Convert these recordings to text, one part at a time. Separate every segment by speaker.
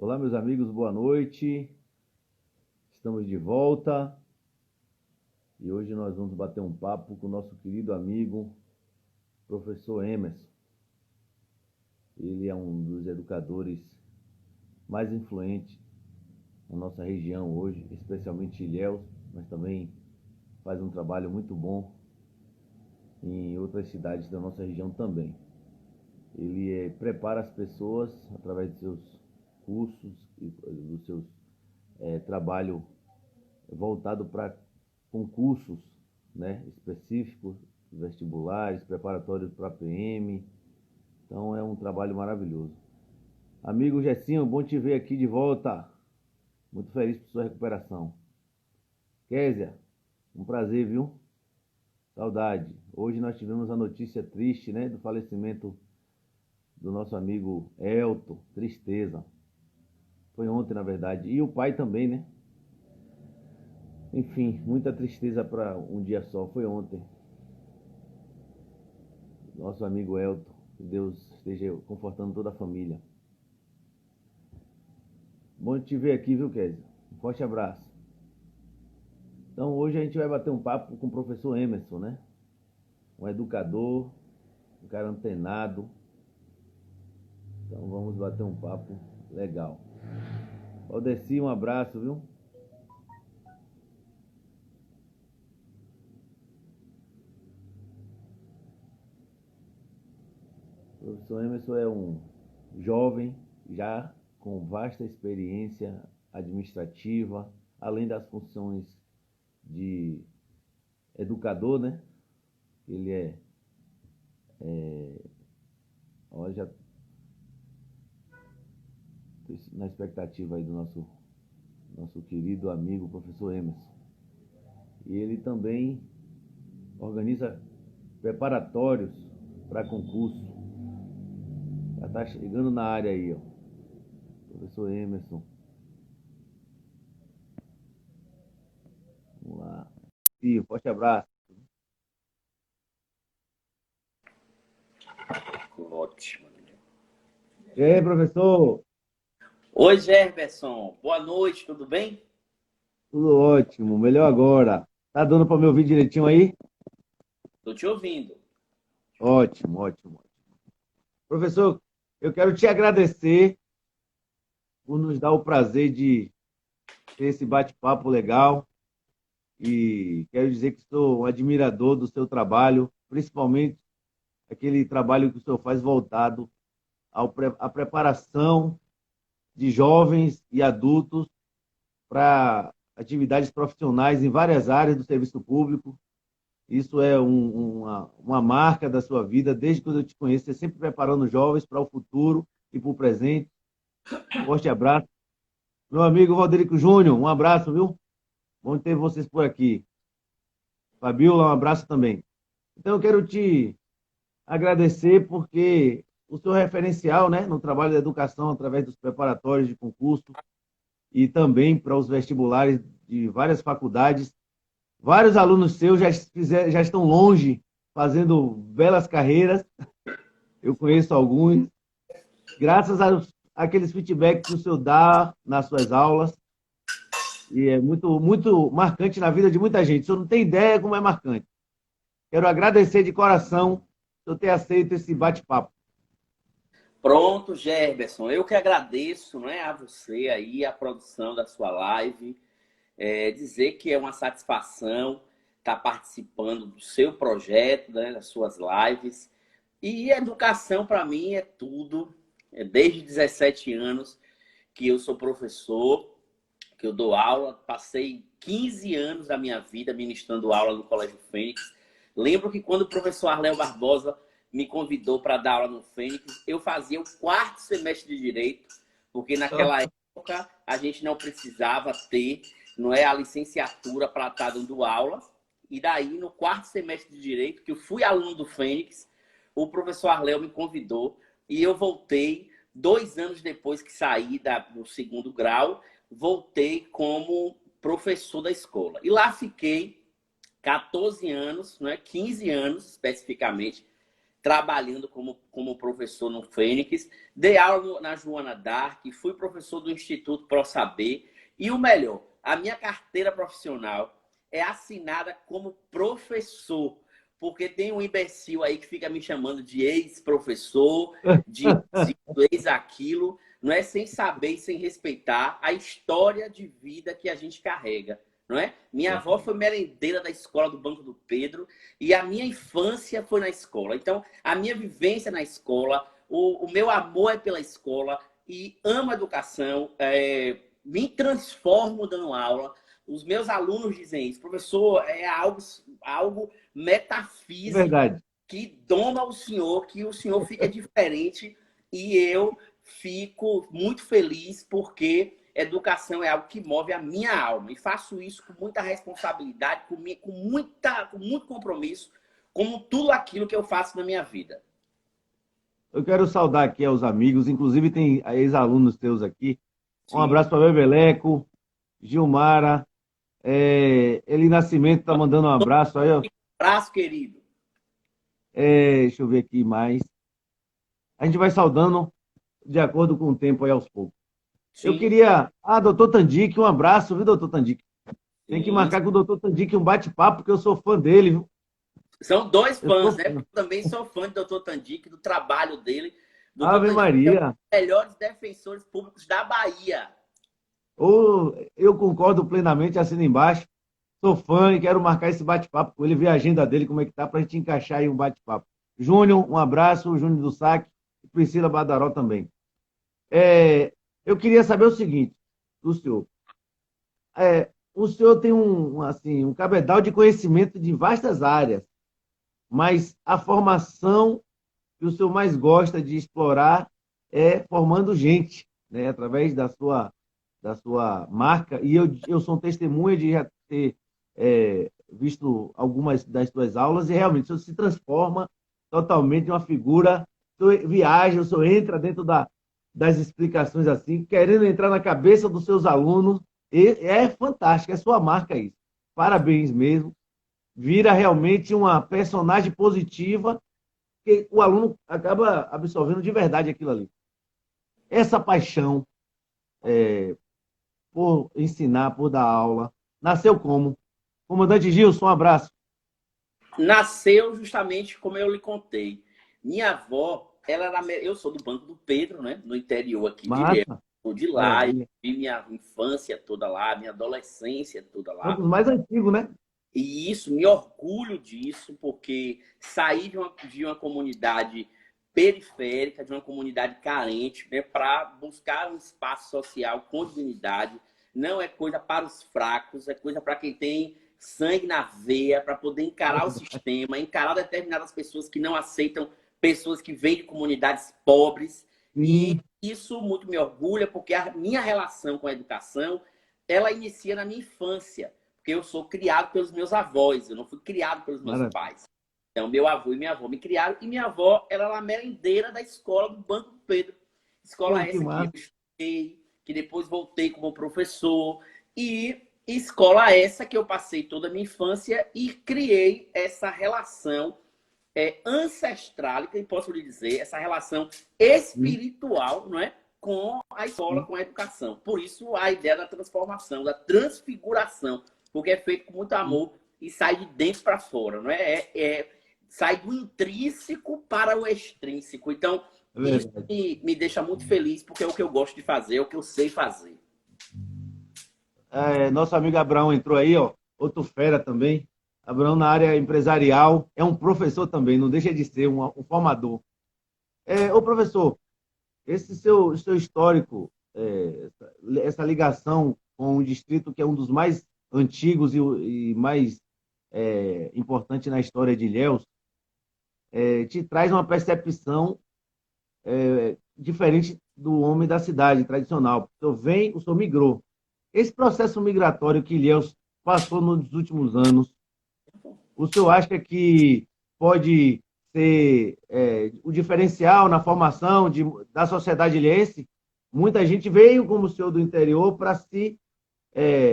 Speaker 1: Olá, meus amigos, boa noite. Estamos de volta e hoje nós vamos bater um papo com o nosso querido amigo, professor Emerson. Ele é um dos educadores mais influentes na nossa região hoje, especialmente em Ilhéus, mas também faz um trabalho muito bom em outras cidades da nossa região também. Ele prepara as pessoas através de seus cursos e dos seus trabalho voltado para concursos, né, específicos, vestibulares, preparatórios para PM. Então é um trabalho maravilhoso. Amigo Gessinho, bom te ver aqui de volta. Muito feliz por sua recuperação. Késia, um prazer, viu? Saudade. Hoje nós tivemos a notícia triste, né, do falecimento do nosso amigo Elton. Tristeza. Foi ontem, na verdade. E o pai também, né? Enfim, muita tristeza para um dia só. Foi ontem. Nosso amigo Elton. Que Deus esteja confortando toda a família. Bom te ver aqui, viu, Kézia? Um forte abraço. Então, hoje a gente vai bater um papo com o professor Emerson, né? Um educador, um cara antenado. Então, vamos bater um papo legal. Aldeci, um abraço, viu? O professor Emerson é um jovem já com vasta experiência administrativa, além das funções de educador, né? Ele olha, já na expectativa aí do nosso querido amigo professor Emerson. E ele também organiza preparatórios para concurso. Já está chegando na área aí, ó. Professor Emerson. Vamos lá. E um forte abraço.
Speaker 2: Ótimo.
Speaker 1: E aí, professor?
Speaker 2: Oi, Jefferson. Boa noite, tudo bem?
Speaker 1: Tudo ótimo, melhor agora. Tá dando para me ouvir direitinho aí?
Speaker 2: Estou te ouvindo.
Speaker 1: Ótimo, ótimo. Professor, eu quero te agradecer por nos dar o prazer de ter esse bate-papo legal e quero dizer que sou um admirador do seu trabalho, principalmente aquele trabalho que o senhor faz voltado à preparação de jovens e adultos para atividades profissionais em várias áreas do serviço público. Isso é uma marca da sua vida, desde quando eu te conheço, você sempre preparando jovens para o futuro e para o presente. Forte abraço. Meu amigo Rodrigo Júnior, um abraço, viu? Bom ter vocês por aqui. Fabiola, um abraço também. Então, eu quero te agradecer porque o seu referencial, né, no trabalho da educação, através dos preparatórios de concurso e também para os vestibulares de várias faculdades, vários alunos seus já estão longe, fazendo belas carreiras. Eu conheço alguns. Graças àqueles feedbacks que o senhor dá nas suas aulas. E é muito, muito marcante na vida de muita gente. O senhor não tem ideia como é marcante. Quero agradecer de coração por ter aceito esse bate-papo.
Speaker 2: Pronto, Jefferson. Eu que agradeço, né, a você aí, a produção da sua live. Dizer que é uma satisfação estar participando do seu projeto, né, das suas lives. E educação, para mim, é tudo. Desde 17 anos que eu sou professor, que eu dou aula. Passei 15 anos da minha vida ministrando aula no Colégio Fênix. Lembro que quando o professor Arléo Barbosa me convidou para dar aula no Fênix, eu fazia o quarto semestre de Direito, porque naquela época a gente não precisava ter, não é, a licenciatura para estar dando aula. E daí, no quarto semestre de Direito, que eu fui aluno do Fênix, o professor Arléo me convidou e eu voltei 2 anos depois que saí do segundo grau, voltei como professor da escola. E lá fiquei 14 anos, né, 15 anos especificamente, trabalhando como professor no Fênix, dei aula na Joana d'Arc, fui professor do Instituto ProSaber, e o melhor, a minha carteira profissional é assinada como professor, porque tem um imbecil aí que fica me chamando de ex-professor, de ex-aquilo, não é, sem saber e sem respeitar a história de vida que a gente carrega. Não é? Minha avó foi merendeira da escola do Banco do Pedro e a minha infância foi na escola. Então, a minha vivência na escola, o meu amor é pela escola e amo a educação, me transformo dando aula. Os meus alunos dizem isso, professor, é algo metafísico
Speaker 1: Verdade.
Speaker 2: que doma o senhor, que o senhor fica diferente e eu fico muito feliz porque educação é algo que move a minha alma. E faço isso com muita responsabilidade, com muito compromisso, como tudo aquilo que eu faço na minha vida.
Speaker 1: Eu quero saudar aqui aos amigos, inclusive tem ex-alunos teus aqui. Um
Speaker 2: Sim.
Speaker 1: abraço para Bebeleco, Gilmara, Eli Nascimento tá mandando um abraço aí, ó.
Speaker 2: Abraço, querido.
Speaker 1: Deixa eu ver aqui mais. A gente vai saudando de acordo com o tempo aí aos poucos. Eu
Speaker 2: Sim,
Speaker 1: queria. Doutor Tandic, um abraço, viu, doutor Tandic? Tem que
Speaker 2: sim.
Speaker 1: marcar com o doutor Tandic um bate-papo, porque eu sou fã dele, viu?
Speaker 2: São dois
Speaker 1: Eu
Speaker 2: fãs,
Speaker 1: sou
Speaker 2: né?
Speaker 1: fã.
Speaker 2: Porque eu também sou fã do Dr. Tandic, do trabalho dele. Dr.
Speaker 1: Ave
Speaker 2: Tandic é um dos
Speaker 1: Maria.
Speaker 2: melhores defensores públicos da Bahia.
Speaker 1: Eu concordo plenamente, assina embaixo. Sou fã e quero marcar esse bate-papo com ele, ver a agenda dele, como é que tá, pra gente encaixar aí um bate-papo. Júnior, um abraço, Júnior do Saque, e Priscila Badaró também. Eu queria saber o seguinte, do senhor. O senhor tem assim, um cabedal de conhecimento de vastas áreas, mas a formação que o senhor mais gosta de explorar é formando gente, né, através da sua marca. E eu sou um testemunha de já ter visto algumas das suas aulas e realmente o senhor se transforma totalmente em uma figura. O senhor viaja, o senhor entra dentro das explicações assim, querendo entrar na cabeça dos seus alunos. E é fantástico, é sua marca isso. Parabéns mesmo. Vira realmente uma personagem positiva que o aluno acaba absorvendo de verdade aquilo ali. Essa paixão por ensinar, por dar aula, nasceu como? Comandante Gilson, um abraço.
Speaker 2: Nasceu justamente como eu lhe contei. Minha avó, eu sou do Banco do Pedro, né? No interior aqui de Ilhéus.
Speaker 1: Massa,
Speaker 2: Sou de lá, e
Speaker 1: maravilha.
Speaker 2: vi minha infância toda lá, minha adolescência toda
Speaker 1: É um
Speaker 2: lá.
Speaker 1: dos mais antigos, né?
Speaker 2: E isso, me orgulho disso, porque saí de uma comunidade periférica, de uma comunidade carente, né, para buscar um espaço social com dignidade. Não é coisa para os fracos, é coisa para quem tem sangue na veia, para poder encarar o sistema, encarar determinadas pessoas que não aceitam pessoas que vêm de comunidades pobres. E
Speaker 1: Sim,
Speaker 2: isso muito me orgulha, porque a minha relação com a educação, ela inicia na minha infância, porque eu sou criado pelos meus avós, eu não fui criado pelos meus
Speaker 1: maravilha.
Speaker 2: pais. Então, meu avô e minha avó me criaram, e minha avó era a merendeira da escola do Banco do Pedro. Escola
Speaker 1: Pô, que
Speaker 2: essa que eu
Speaker 1: massa.
Speaker 2: estudei, que depois voltei como professor, e escola essa que eu passei toda a minha infância e criei essa relação ancestral, que posso lhe dizer, essa relação
Speaker 1: Sim,
Speaker 2: espiritual, não é? Com a escola,
Speaker 1: sim.
Speaker 2: com a educação. Por isso, a ideia da transformação, da transfiguração, porque é feito com muito amor e sai de dentro para fora, não é? Sai do intrínseco para o extrínseco. Então,
Speaker 1: É
Speaker 2: isso
Speaker 1: verdade.
Speaker 2: me deixa muito feliz, porque é o que eu gosto de fazer, é o que eu sei fazer.
Speaker 1: Nosso amigo Abraão entrou aí, ó, outro fera também. Abraão na área empresarial, é um professor também, não deixa de ser um formador. Ô professor, esse seu histórico, essa ligação com o distrito que é um dos mais antigos e mais importante na história de Ilhéus, te traz uma percepção diferente do homem da cidade tradicional. O senhor migrou. Esse processo migratório que Ilhéus passou nos últimos anos, o senhor acha que pode ser o diferencial na formação da sociedade ilhense? Muita gente veio, como o senhor do interior, para se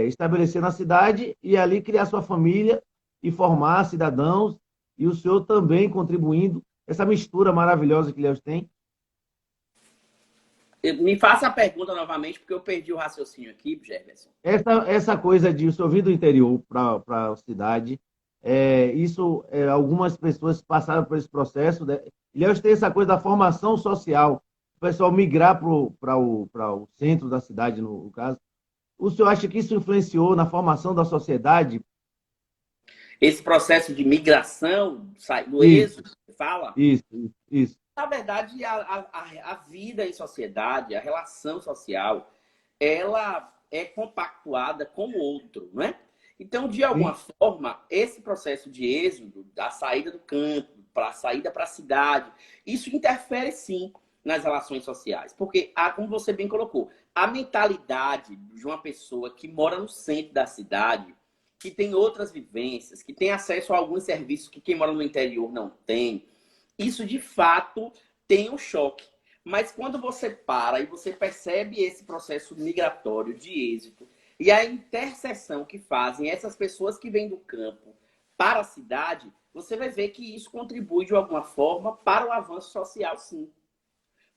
Speaker 1: estabelecer na cidade e ali criar sua família e formar cidadãos, e o senhor também contribuindo. essa mistura maravilhosa que Ilhéus tem?
Speaker 2: Me faça a pergunta novamente, porque eu perdi o raciocínio aqui, Jefferson.
Speaker 1: Essa coisa de o senhor vir do interior para a cidade, algumas pessoas passaram por esse processo. Ilhéus tem essa coisa da formação social, o pessoal migrar para o centro da cidade, no caso. O senhor acha que isso influenciou na formação da sociedade?
Speaker 2: Esse processo de migração, do
Speaker 1: Isso,
Speaker 2: êxodo, que fala,
Speaker 1: isso.
Speaker 2: na verdade, a vida em sociedade, a relação social, ela é compactuada com o outro, não é? Então, de alguma
Speaker 1: Sim,
Speaker 2: forma, esse processo de êxodo, da saída do campo, para a saída para a cidade, isso interfere sim nas relações sociais. Porque, como você bem colocou, a mentalidade de uma pessoa que mora no centro da cidade, que tem outras vivências, que tem acesso a alguns serviços que quem mora no interior não tem, isso de fato tem um choque. Mas quando você para e você percebe esse processo migratório de êxito e a interseção que fazem essas pessoas que vêm do campo para a cidade, você vai ver que isso contribui de alguma forma para o avanço social, sim.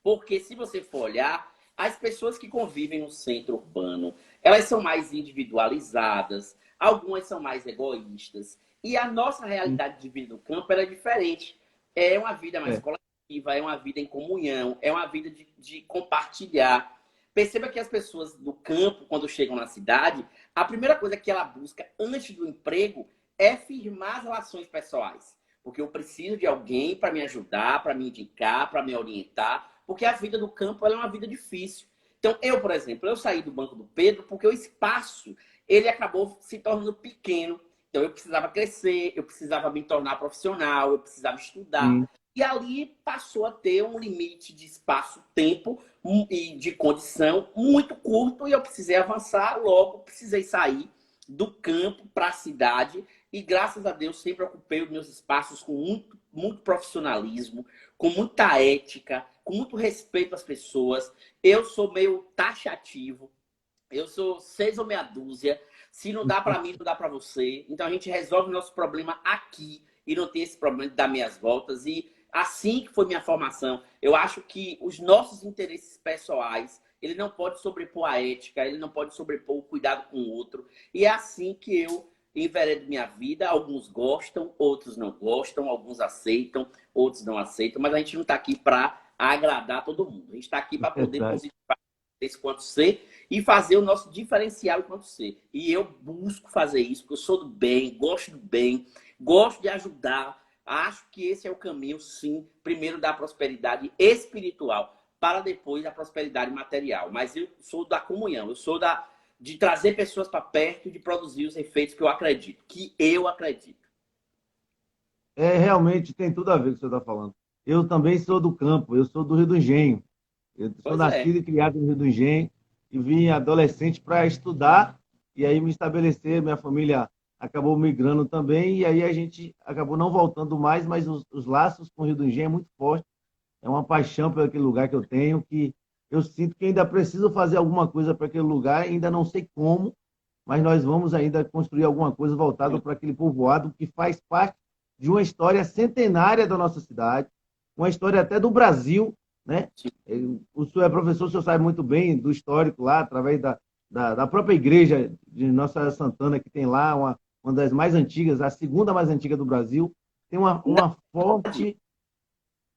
Speaker 2: Porque se você for olhar, as pessoas que convivem no centro urbano, elas são mais individualizadas, algumas são mais egoístas. E a nossa
Speaker 1: sim.
Speaker 2: realidade de vida no campo era diferente. É uma vida mais
Speaker 1: É,
Speaker 2: coletiva, é uma vida em comunhão, é uma vida de compartilhar. Perceba que as pessoas do campo, quando chegam na cidade, a primeira coisa que ela busca antes do emprego é firmar as relações pessoais. Porque eu preciso de alguém para me ajudar, para me indicar, para me orientar, porque a vida do campo ela é uma vida difícil. Então, eu, por exemplo, eu saí do Banco do Pedro porque o espaço ele acabou se tornando pequeno. Então, eu precisava crescer, eu precisava me tornar profissional, eu precisava estudar.
Speaker 1: sim.
Speaker 2: E ali passou a ter um limite de espaço-tempo e de condição muito curto e eu precisei avançar, logo precisei sair do campo para a cidade e, graças a Deus, sempre ocupei os meus espaços com muito profissionalismo, com muita ética, com muito respeito às pessoas. Eu sou meio taxativo, eu sou 6 ou meia dúzia. Se não dá para mim, não dá para você. Então a gente resolve o nosso problema aqui e não tem esse problema de dar meias voltas. E assim que foi minha formação, eu acho que os nossos interesses pessoais, ele não pode sobrepor a ética, ele não pode sobrepor o cuidado com o outro. E é assim que eu enveredo minha vida. Alguns gostam, outros não gostam, alguns aceitam, outros não aceitam. Mas a gente não está aqui para agradar todo mundo. A gente está aqui para poder
Speaker 1: Verdade.
Speaker 2: positivar esse quanto ser e fazer o nosso diferencial enquanto ser. E eu busco fazer isso, porque eu sou do bem, gosto de ajudar. Acho que esse é o caminho, sim, primeiro da prosperidade espiritual, para depois da prosperidade material. Mas eu sou da comunhão, eu sou de trazer pessoas para perto e de produzir os efeitos que eu acredito.
Speaker 1: Realmente tem tudo a ver com o que você está falando. Eu também sou do campo, eu sou do Rio do Engenho. Eu sou
Speaker 2: Pois é.
Speaker 1: nascido e criado no Rio do Engenho e vim adolescente para estudar e aí me estabelecer. Minha família acabou migrando também e aí a gente acabou não voltando mais, mas os laços com o Rio do Engenho é muito forte. É uma paixão por aquele lugar que eu tenho, que eu sinto que ainda preciso fazer alguma coisa para aquele lugar, ainda não sei como, mas nós vamos ainda construir alguma coisa voltada para aquele povoado que faz parte de uma história centenária da nossa cidade, uma história até do Brasil, né? O senhor é professor, o senhor sabe muito bem do histórico lá, através da própria igreja de Nossa Santana, que tem lá uma das mais antigas, a segunda mais antiga do Brasil, tem uma forte...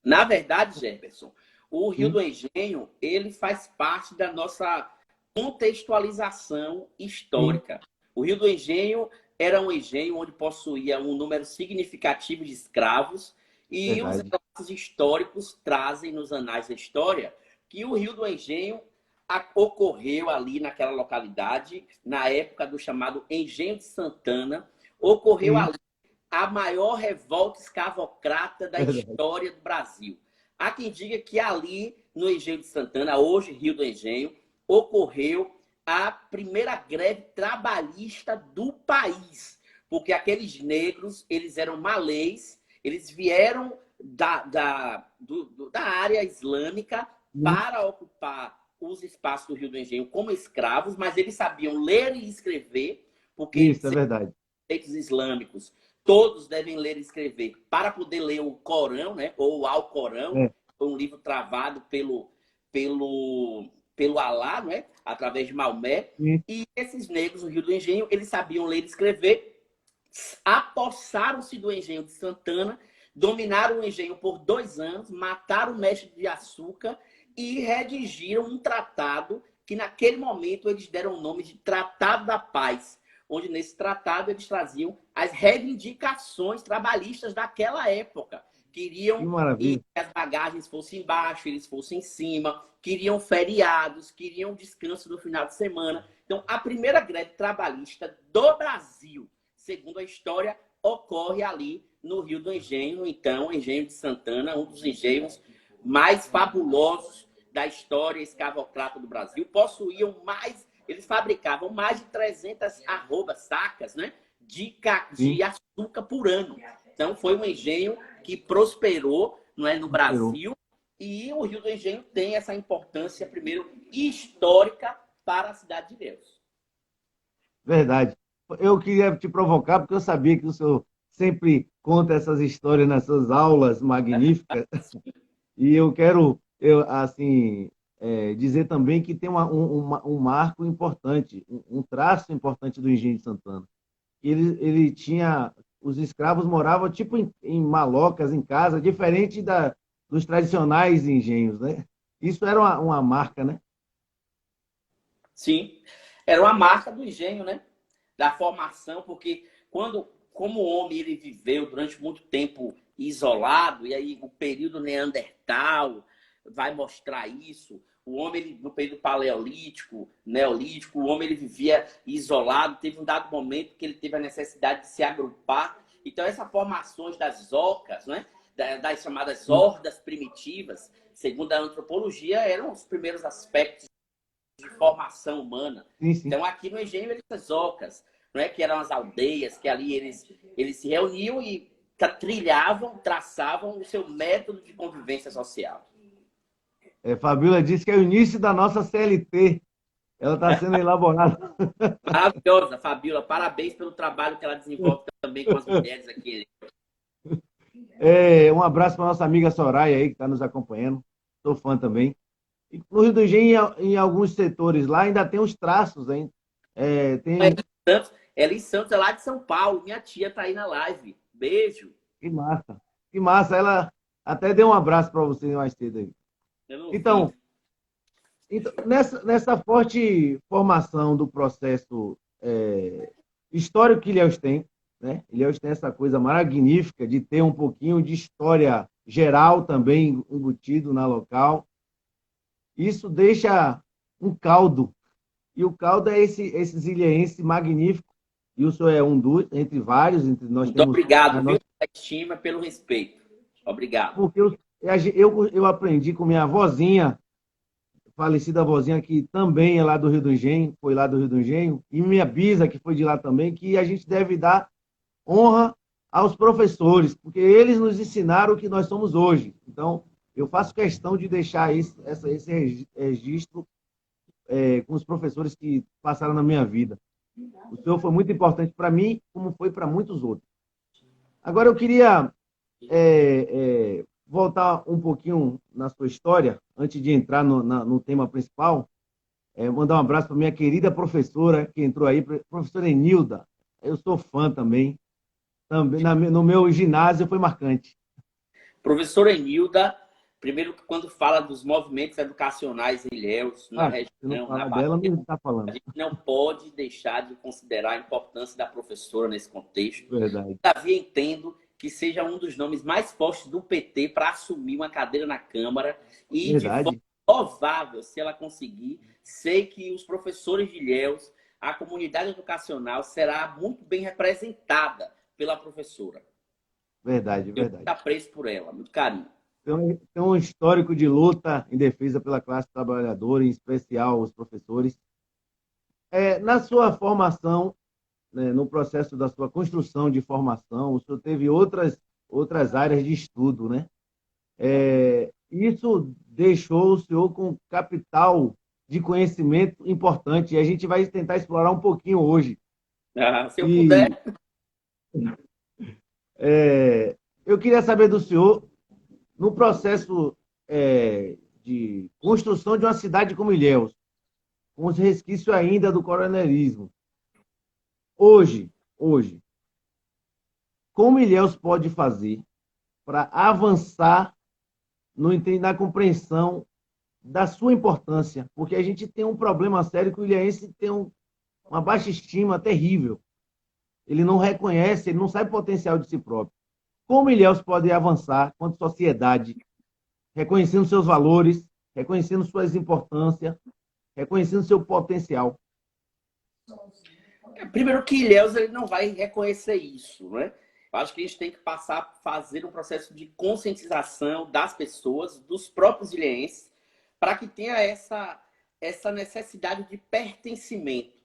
Speaker 2: Na verdade, Jefferson, o Rio do
Speaker 1: Sim,
Speaker 2: Engenho, ele faz parte da nossa contextualização
Speaker 1: sim,
Speaker 2: histórica. O Rio do Engenho era um engenho onde possuía um número significativo de escravos e os
Speaker 1: verdade.
Speaker 2: relatos históricos trazem nos anais da história que o Rio do Engenho ocorreu ali naquela localidade, na época do chamado Engenho de Santana, ocorreu
Speaker 1: Sim,
Speaker 2: ali a maior revolta escravocrata da
Speaker 1: verdade.
Speaker 2: história do Brasil. Há quem diga que ali, no Engenho de Santana, hoje Rio do Engenho, ocorreu a primeira greve trabalhista do país. Porque aqueles negros, eles eram malês, eles vieram da área islâmica
Speaker 1: Sim,
Speaker 2: para ocupar os espaços do Rio do Engenho como escravos, mas eles sabiam ler e escrever, porque
Speaker 1: isso é verdade.
Speaker 2: conceitos islâmicos todos devem ler e escrever para poder ler o Corão, né? Ou o Alcorão, foi um livro travado pelo Alá, né? Através de Maomé.
Speaker 1: Sim.
Speaker 2: E esses negros no Rio do Engenho, eles sabiam ler e escrever, apossaram-se do Engenho de Santana, dominaram o engenho por 2 anos, mataram o mestre de açúcar e redigiram um tratado que naquele momento eles deram o nome de Tratado da Paz, onde nesse tratado eles traziam as reivindicações trabalhistas daquela época.
Speaker 1: Que
Speaker 2: Queriam que
Speaker 1: maravilha.
Speaker 2: as bagagens fossem embaixo, eles fossem em cima, queriam feriados, queriam descanso no final de semana. Então, a primeira greve trabalhista do Brasil, segundo a história, ocorre ali no Rio do Engenho, então, Engenho de Santana, um dos engenhos mais fabulosos da história escravocrata do Brasil. Eles fabricavam mais de 300 sacas, né, de
Speaker 1: Sim,
Speaker 2: açúcar por ano. Então, foi um engenho que prosperou, não é, no
Speaker 1: esperou.
Speaker 2: Brasil, e o Rio do Engenho tem essa importância, primeiro, histórica para a cidade de Deus.
Speaker 1: Verdade. Eu queria te provocar, porque eu sabia que o senhor sempre conta essas histórias nas suas aulas magníficas. E eu quero, assim, dizer também que tem um marco importante, um traço importante do Engenho de Santana. Ele tinha, os escravos moravam tipo em malocas, em casa, diferente dos tradicionais engenhos, né? Isso era uma marca, né?
Speaker 2: Sim, era uma marca do engenho, né? Da formação, porque como o homem ele viveu durante muito tempo isolado, e aí o período Neandertal vai mostrar isso. O homem, no período paleolítico, neolítico, o homem ele vivia isolado. Teve um dado momento que ele teve a necessidade de se agrupar. Então, essas formações das ocas, né? Das chamadas
Speaker 1: Sim,
Speaker 2: hordas primitivas, segundo a antropologia, eram os primeiros aspectos de formação humana.
Speaker 1: sim. Sim.
Speaker 2: Então, aqui no Engenho, eles ocas, não é? Que eram as aldeias, que ali eles se reuniam e trilhavam, traçavam o seu método de convivência social.
Speaker 1: Fabíola disse que é o início da nossa CLT. Ela está sendo elaborada.
Speaker 2: Maravilhosa, Fabíola. Parabéns pelo trabalho que ela desenvolve também com as mulheres aqui.
Speaker 1: Um abraço para nossa amiga Soraya aí, que está nos acompanhando. Sou fã também. E no Rio do Engenho, em alguns setores lá, ainda tem os traços, hein? Tem.
Speaker 2: Ela em Santos, é lá de São Paulo. Minha tia está aí na live. Beijo.
Speaker 1: Que massa. Que massa. Ela até deu um abraço para você mais cedo aí.
Speaker 2: Eu não vi.
Speaker 1: Então, nessa forte formação do processo histórico que Ilhéus tem, né? Ilhéus tem essa coisa magnífica de ter um pouquinho de história geral também embutido na local. Isso deixa um caldo. E o caldo é esses ilhéenses magníficos. E o senhor é um dos, entre vários, entre nós
Speaker 2: Muito
Speaker 1: temos a
Speaker 2: obrigado, viu?
Speaker 1: nossa.
Speaker 2: Pela estima, pelo respeito. Obrigado.
Speaker 1: Porque eu aprendi com minha avózinha, falecida avózinha, que também é lá do Rio do Engenho, foi lá do Rio do Engenho, e minha bisa, que foi de lá também, que a gente deve dar honra aos professores, porque eles nos ensinaram o que nós somos hoje. Então, eu faço questão de deixar esse registro com os professores que passaram na minha vida. O senhor foi muito importante para mim, como foi para muitos outros. Agora, eu queria voltar um pouquinho na sua história, antes de entrar no tema principal, mandar um abraço para minha querida professora que entrou aí, professora Enilda. Eu sou fã também. Também no meu ginásio foi marcante.
Speaker 2: Professora Enilda, primeiro, quando fala dos movimentos educacionais em Ilhéus, na
Speaker 1: Se não
Speaker 2: região, na
Speaker 1: falar
Speaker 2: Bahia,
Speaker 1: dela, não está
Speaker 2: a
Speaker 1: falando.
Speaker 2: gente não pode deixar de considerar a importância da professora nesse contexto.
Speaker 1: Verdade.
Speaker 2: Todavia, entendo que seja um dos nomes mais fortes do PT para assumir uma cadeira na Câmara e, de forma
Speaker 1: Verdade.
Speaker 2: provável, se ela conseguir, sei que os professores de Ilhéus, a comunidade educacional será muito bem representada pela professora.
Speaker 1: Verdade,
Speaker 2: Eu muito
Speaker 1: verdade.
Speaker 2: apreço por ela, muito carinho.
Speaker 1: Tem um histórico de luta em defesa pela classe trabalhadora, em especial os professores. Na sua formação, né, no processo da sua construção de formação, o senhor teve outras áreas de estudo, né? Isso deixou o senhor com capital de conhecimento importante, e a gente vai tentar explorar um pouquinho hoje.
Speaker 2: Ah, se eu
Speaker 1: E,
Speaker 2: puder.
Speaker 1: Eu queria saber do senhor, no processo de construção de uma cidade como Ilhéus, com os resquícios ainda do coronelismo, hoje, como Ilhéus pode fazer para avançar na compreensão da sua importância? Porque a gente tem um problema sério que o ilhéense tem uma baixa estima terrível. Ele não reconhece, ele não sabe o potencial de si próprio. Como Ilhéus pode avançar quanto sociedade, reconhecendo seus valores, reconhecendo suas importâncias, reconhecendo seu potencial?
Speaker 2: Primeiro que Ilhéus ele não vai reconhecer isso, né? Eu acho que a gente tem que passar a fazer um processo de conscientização das pessoas, dos próprios ilhéenses, para que tenha essa necessidade de pertencimento.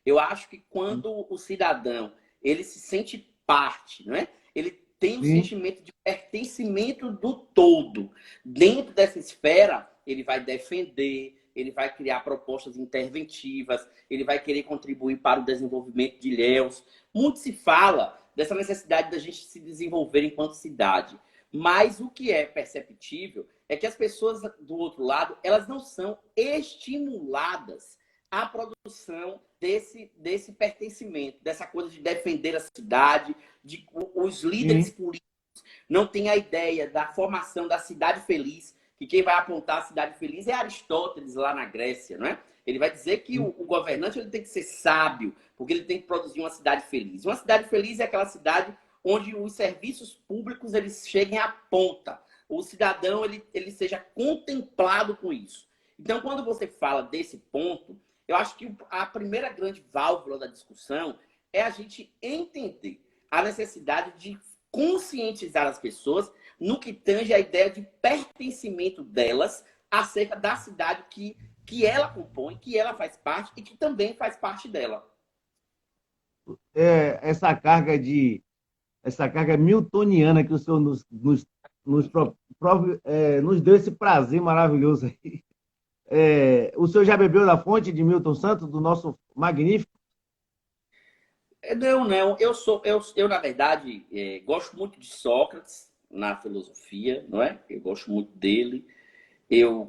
Speaker 2: Eu acho que quando o cidadão ele se sente parte, não é? Ele tem um sentimento de pertencimento do todo. Dentro dessa esfera, ele vai defender, ele vai criar propostas interventivas, ele vai querer contribuir para o desenvolvimento de Ilhéus. Muito se fala dessa necessidade da gente se desenvolver enquanto cidade. Mas o que é perceptível é que as pessoas do outro lado, elas não são estimuladas à produção desse pertencimento, dessa coisa de defender a cidade, os líderes políticos não têm a ideia da formação da cidade feliz, que quem vai apontar a cidade feliz é Aristóteles, lá na Grécia, não é? Ele vai dizer que o governante ele tem que ser sábio, porque ele tem que produzir uma cidade feliz. Uma cidade feliz é aquela cidade onde os serviços públicos eles cheguem à ponta. O cidadão ele seja contemplado com isso. Então, quando você fala desse ponto, eu acho que a primeira grande válvula da discussão é a gente entender a necessidade de conscientizar as pessoas no que tange a ideia de pertencimento delas acerca da cidade que ela compõe, que ela faz parte e que também faz parte dela.
Speaker 1: Essa carga miltoniana que o senhor nos deu esse prazer maravilhoso aí. O senhor já bebeu da fonte de Milton Santos, do nosso magnífico?
Speaker 2: Não. Eu na verdade, gosto muito de Sócrates na filosofia, não é? Eu gosto muito dele.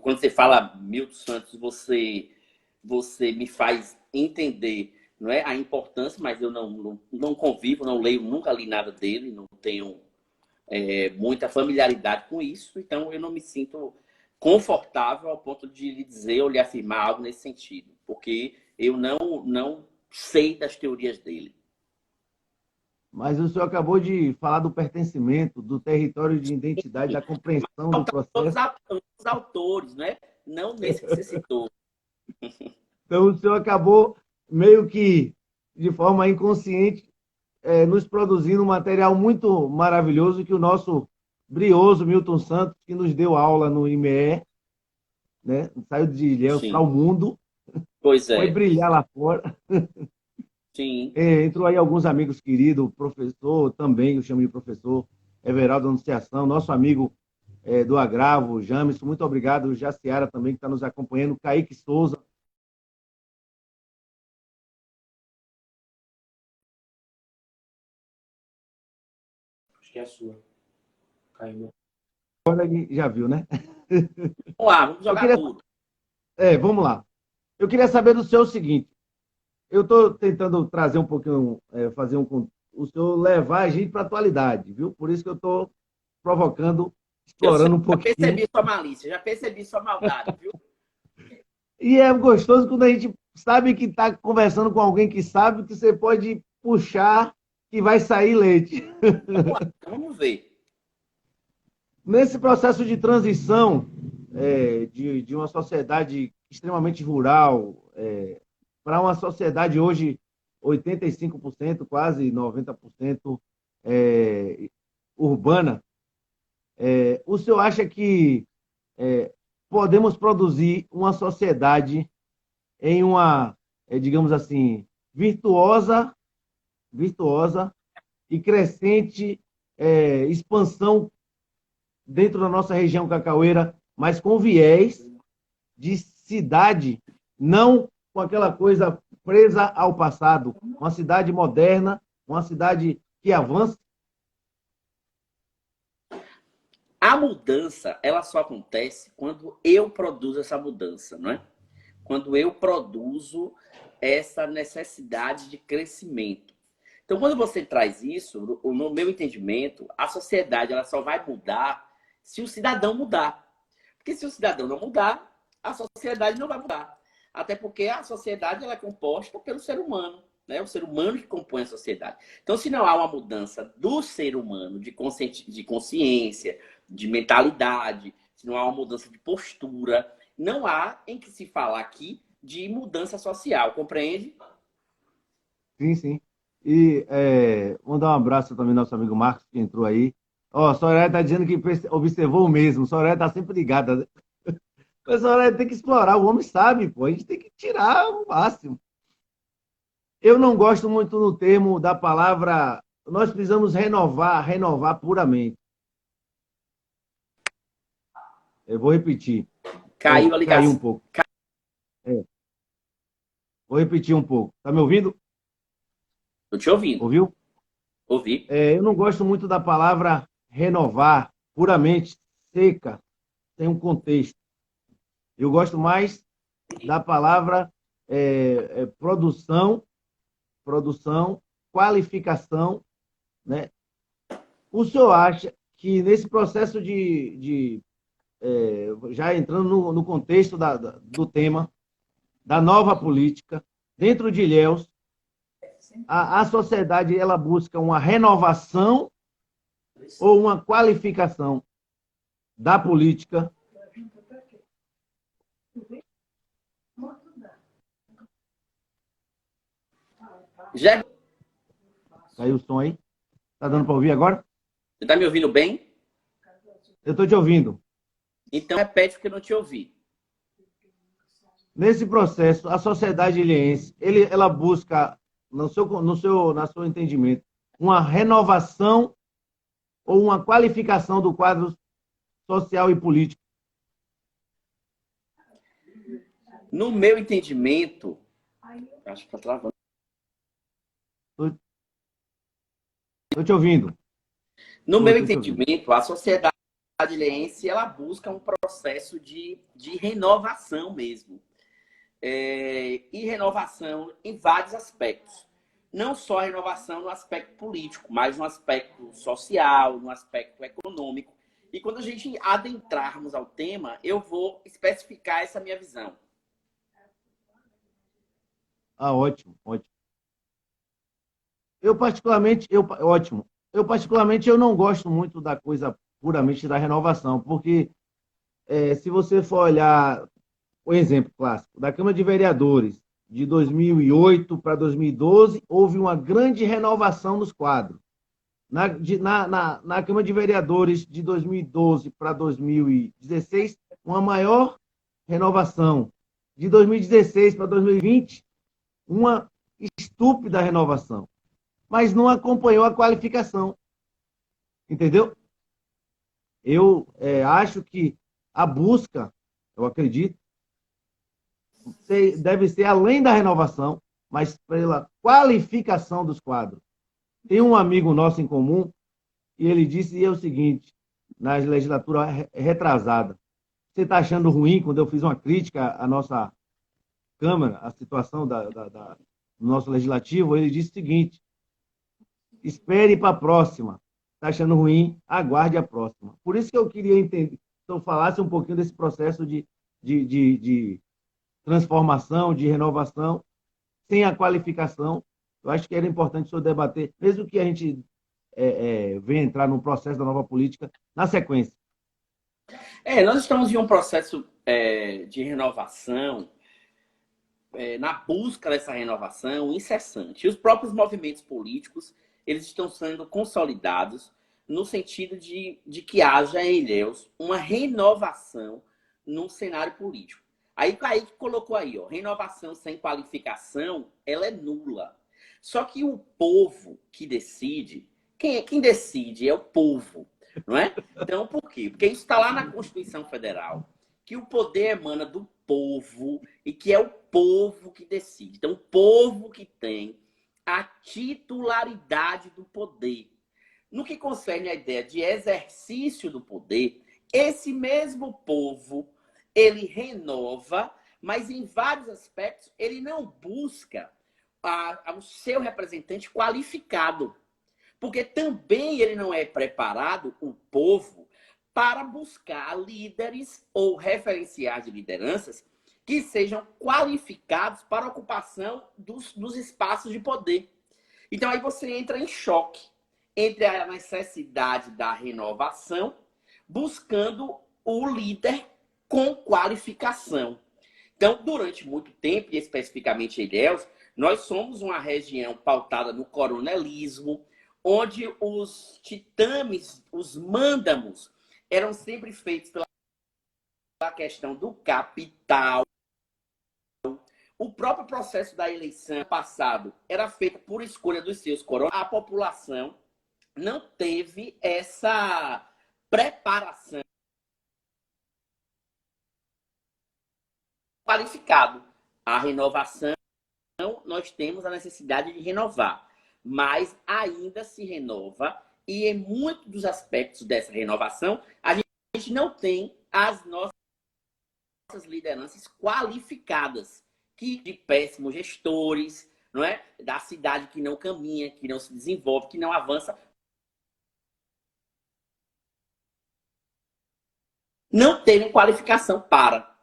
Speaker 2: Quando você fala Milton Santos, você me faz entender, não é, a importância, mas eu não convivo, não leio, nunca li nada dele, não tenho muita familiaridade com isso, então eu não me sinto confortável ao ponto de lhe dizer ou lhe afirmar algo nesse sentido, porque eu não sei das teorias dele.
Speaker 1: Mas o senhor acabou de falar do pertencimento, do território de identidade, da compreensão do processo.
Speaker 2: Os autores, né? Não nesse que você citou.
Speaker 1: Então, o senhor acabou meio que, de forma inconsciente, nos produzindo um material muito maravilhoso que o nosso brioso Milton Santos, que nos deu aula no IME, né? Saiu de Ilhéus para o mundo,
Speaker 2: pois
Speaker 1: foi brilhar lá fora.
Speaker 2: Sim.
Speaker 1: Entrou aí alguns amigos queridos, professor também, eu chamo de professor, Everaldo Anunciação, nosso amigo do Agravo, Jamerson, muito obrigado, Jaciara também, que está nos acompanhando, Kaique Souza.
Speaker 2: Acho que é a sua. Caiu.
Speaker 1: Agora já viu, né?
Speaker 2: Vamos lá, vamos jogar tudo.
Speaker 1: Vamos lá. Eu queria saber do senhor o seguinte, eu estou tentando trazer um pouquinho, o senhor levar a gente para a atualidade, viu? Por isso que eu estou provocando, explorando um pouquinho.
Speaker 2: Já percebi sua maldade, viu?
Speaker 1: E é gostoso quando a gente sabe que está conversando com alguém que sabe que você pode puxar e vai sair leite.
Speaker 2: Vamos ver.
Speaker 1: Nesse processo de transição de uma sociedade extremamente rural para uma sociedade hoje 85%, quase 90% urbana, o senhor acha que podemos produzir uma sociedade em uma, digamos assim, virtuosa e crescente expansão dentro da nossa região cacaueira, mas com viés de cidade, não com aquela coisa presa ao passado, uma cidade moderna, uma cidade que avança?
Speaker 2: A mudança, ela só acontece quando eu produzo essa mudança, não é? Quando eu produzo essa necessidade de crescimento. Então, quando você traz isso, no meu entendimento, a sociedade ela só vai mudar se o cidadão mudar. Porque se o cidadão não mudar, a sociedade não vai mudar. Até porque a sociedade ela é composta pelo ser humano. Né? O ser humano que compõe a sociedade. Então, se não há uma mudança do ser humano, de consciência, de mentalidade, se não há uma mudança de postura, não há em que se falar aqui de mudança social, compreende?
Speaker 1: Sim, sim. E mandar um abraço também ao nosso amigo Marcos, que entrou aí. Ó, a Soraya está dizendo que observou o mesmo. A Soraya está sempre ligada. A Soraya tem que explorar, o homem sabe, pô. A gente tem que tirar o máximo. Eu não gosto muito no termo da palavra. Nós precisamos renovar, renovar puramente. Eu vou repetir.
Speaker 2: Caiu a
Speaker 1: Caiu um
Speaker 2: ligação.
Speaker 1: pouco. É, vou repetir um pouco. Tá me ouvindo?
Speaker 2: Estou te ouvindo.
Speaker 1: Ouviu?
Speaker 2: Ouvi.
Speaker 1: Eu não gosto muito da palavra renovar, puramente, seca, tem um contexto. Eu gosto mais da palavra produção, produção, qualificação, né? O senhor acha que nesse processo já entrando no contexto do tema, da nova política, dentro de Ilhéus, a sociedade ela busca uma renovação ou uma qualificação da política?
Speaker 2: Já,
Speaker 1: Caiu o som aí? Tá dando para ouvir agora?
Speaker 2: você está me ouvindo bem?
Speaker 1: Eu estou te ouvindo.
Speaker 2: Então repete porque eu não te ouvi.
Speaker 1: Nesse processo, a sociedade ilhéense, ela busca, na seu entendimento, uma renovação ou uma qualificação do quadro social e político?
Speaker 2: No meu entendimento, acho que está travando.
Speaker 1: Estou te ouvindo.
Speaker 2: No meu
Speaker 1: Estou te ouvindo.
Speaker 2: entendimento, a sociedade ilhéense ela busca um processo de renovação mesmo. E renovação em vários aspectos. Não só a renovação no aspecto político, mas no aspecto social, no aspecto econômico. E quando a gente adentrarmos ao tema, eu vou especificar essa minha visão.
Speaker 1: Ah, ótimo, ótimo. Ótimo. Eu não gosto muito da coisa puramente da renovação, porque se você for olhar o exemplo clássico da Câmara de Vereadores de 2008 para 2012, houve uma grande renovação nos quadros. Na Câmara de Vereadores de 2012 para 2016, uma maior renovação. De 2016 para 2020, uma estúpida renovação. Mas não acompanhou a qualificação. Entendeu? Eu acho que a busca, eu acredito, deve ser além da renovação, mas pela qualificação dos quadros. Tem um amigo nosso em comum e ele disse o seguinte, na legislatura retrasada: você está achando ruim quando eu fiz uma crítica à nossa Câmara, à situação do nosso legislativo? Ele disse o seguinte: espere para a próxima. Está achando ruim? Aguarde a próxima. Por isso que eu queria entender, se eu falasse um pouquinho desse processo de transformação, de renovação, sem a qualificação. Eu acho que era importante o senhor debater, mesmo que a gente venha entrar no processo da nova política na sequência.
Speaker 2: Nós estamos em um processo de renovação, na busca dessa renovação incessante. E os próprios movimentos políticos, eles estão sendo consolidados no sentido de que haja em Ilhéus uma renovação no cenário político. Aí Kaique colocou aí, ó, renovação sem qualificação, ela é nula. Só que o povo que decide, quem decide é o povo, não é? Então, por quê? Porque isso está lá na Constituição Federal, que o poder emana do povo e que é o povo que decide. Então, o povo que tem a titularidade do poder. no que concerne a ideia de exercício do poder, esse mesmo povo, ele renova, mas em vários aspectos ele não busca o seu representante qualificado. Porque também ele não é preparado, o povo, para buscar líderes ou referenciais de lideranças que sejam qualificados para a ocupação dos espaços de poder. Então aí você entra em choque entre a necessidade da renovação, buscando o líder com qualificação. Então, durante muito tempo, e especificamente em Ilhéus, nós somos uma região pautada no coronelismo, onde os titames, os mândamos, eram sempre feitos pela questão do capital. O próprio processo da eleição passado era feito por escolha dos seus coronéis. A população não teve essa preparação qualificado. A renovação, nós temos a necessidade de renovar, mas ainda se renova e em muitos dos aspectos dessa renovação, a gente não tem as nossas lideranças qualificadas, que de péssimos gestores, não é? Da cidade que não caminha, que não se desenvolve, que não avança. Não terem qualificação para.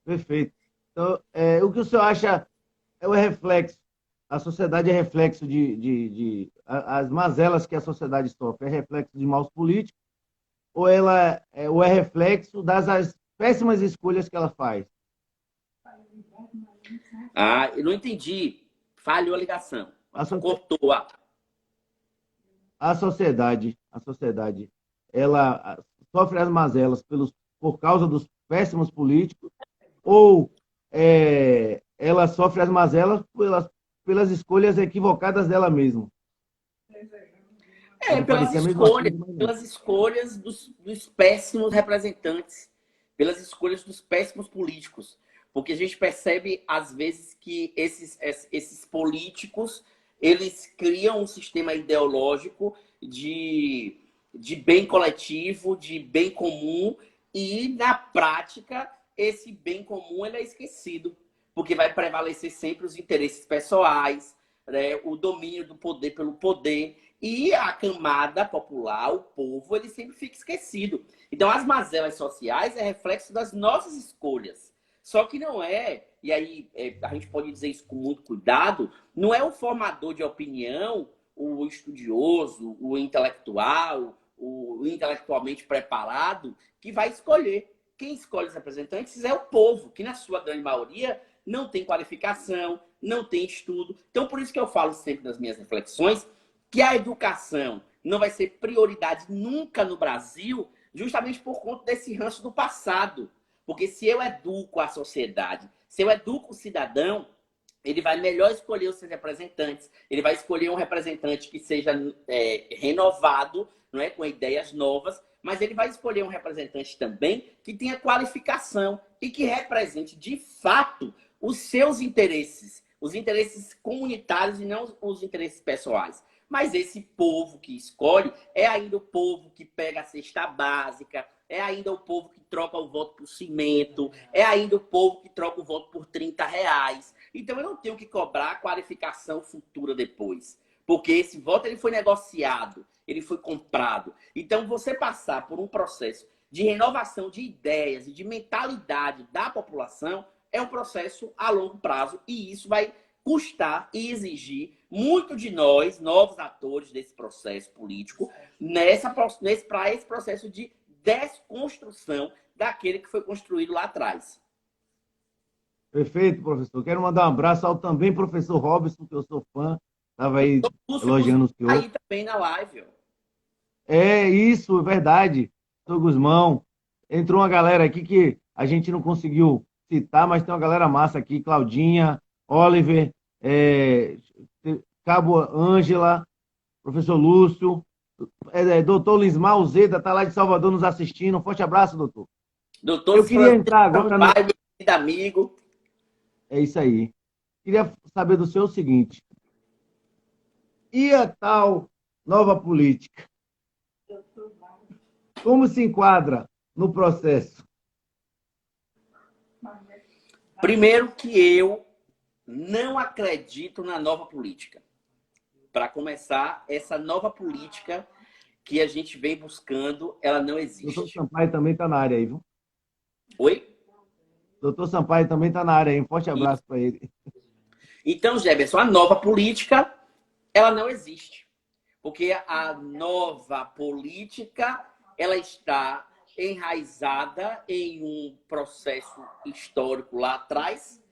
Speaker 1: Perfeito. Então, o que o senhor acha é o reflexo, a sociedade é reflexo as mazelas que a sociedade sofre, é reflexo de maus políticos, ou é reflexo das péssimas escolhas que ela faz?
Speaker 2: Eu não entendi. Falhou a ligação. Cortou.
Speaker 1: A sociedade, ela sofre as mazelas por causa dos péssimos políticos, ou ela sofre as mazelas pelas escolhas equivocadas dela mesma?
Speaker 2: Pelas escolhas dos péssimos representantes, pelas escolhas dos péssimos políticos. Porque a gente percebe, às vezes, que esses políticos, eles criam um sistema ideológico de bem coletivo, de bem comum, e, na prática, esse bem comum ele é esquecido, porque vai prevalecer sempre os interesses pessoais, né, o domínio do poder pelo poder, e a camada popular, o povo, ele sempre fica esquecido. Então, as mazelas sociais é reflexo das nossas escolhas. Só que não é, e aí a gente pode dizer isso com muito cuidado, não é o formador de opinião, o estudioso, o intelectual, o intelectualmente preparado, que vai escolher. Quem escolhe os representantes é o povo, que na sua grande maioria não tem qualificação, não tem estudo. Então, por isso que eu falo sempre nas minhas reflexões que a educação não vai ser prioridade nunca no Brasil, justamente por conta desse ranço do passado. Porque se eu educo a sociedade, se eu educo o cidadão, ele vai melhor escolher os seus representantes. Ele vai escolher um representante que seja renovado, não é, com ideias novas, mas ele vai escolher um representante também que tenha qualificação e que represente, de fato, os seus interesses, os interesses comunitários e não os interesses pessoais. Mas esse povo que escolhe é ainda o povo que pega a cesta básica, é ainda o povo que troca o voto por cimento, é ainda o povo que troca o voto por R$30. Então eu não tenho que cobrar a qualificação futura depois. Porque esse voto ele foi negociado, ele foi comprado. Então você passar por um processo de renovação de ideias e de mentalidade da população é um processo a longo prazo e isso vai custar e exigir muito de nós, novos atores desse processo político, para esse processo de desconstrução daquele que foi construído lá atrás.
Speaker 1: Perfeito, professor. Quero mandar um abraço ao também professor Robson, que eu sou fã. Estava aí elogiando o senhor.
Speaker 2: Aí também na live.
Speaker 1: É isso, é verdade. Sou Guzmão. Entrou uma galera aqui que a gente não conseguiu citar, mas tem uma galera massa aqui. Claudinha, Oliver, Cabo Ângela, professor Lúcio, doutor Lismar Uzeda está lá de Salvador nos assistindo. Um forte abraço, doutor.
Speaker 2: Doutor,
Speaker 1: eu queria entrar agora
Speaker 2: no... Pai, amigo.
Speaker 1: É isso aí. Queria saber do senhor o seguinte. E a tal nova política? Como se enquadra no processo?
Speaker 2: Primeiro que eu não acredito na nova política. Para começar, essa nova política que a gente vem buscando, ela não
Speaker 1: Doutor
Speaker 2: existe.
Speaker 1: Sampaio também está na área aí, viu?
Speaker 2: Oi?
Speaker 1: Doutor Sampaio também está na área aí. Um forte abraço para ele.
Speaker 2: Então, Jefferson, a nova política, ela não existe. Porque a nova política, ela está enraizada em um processo histórico lá atrás,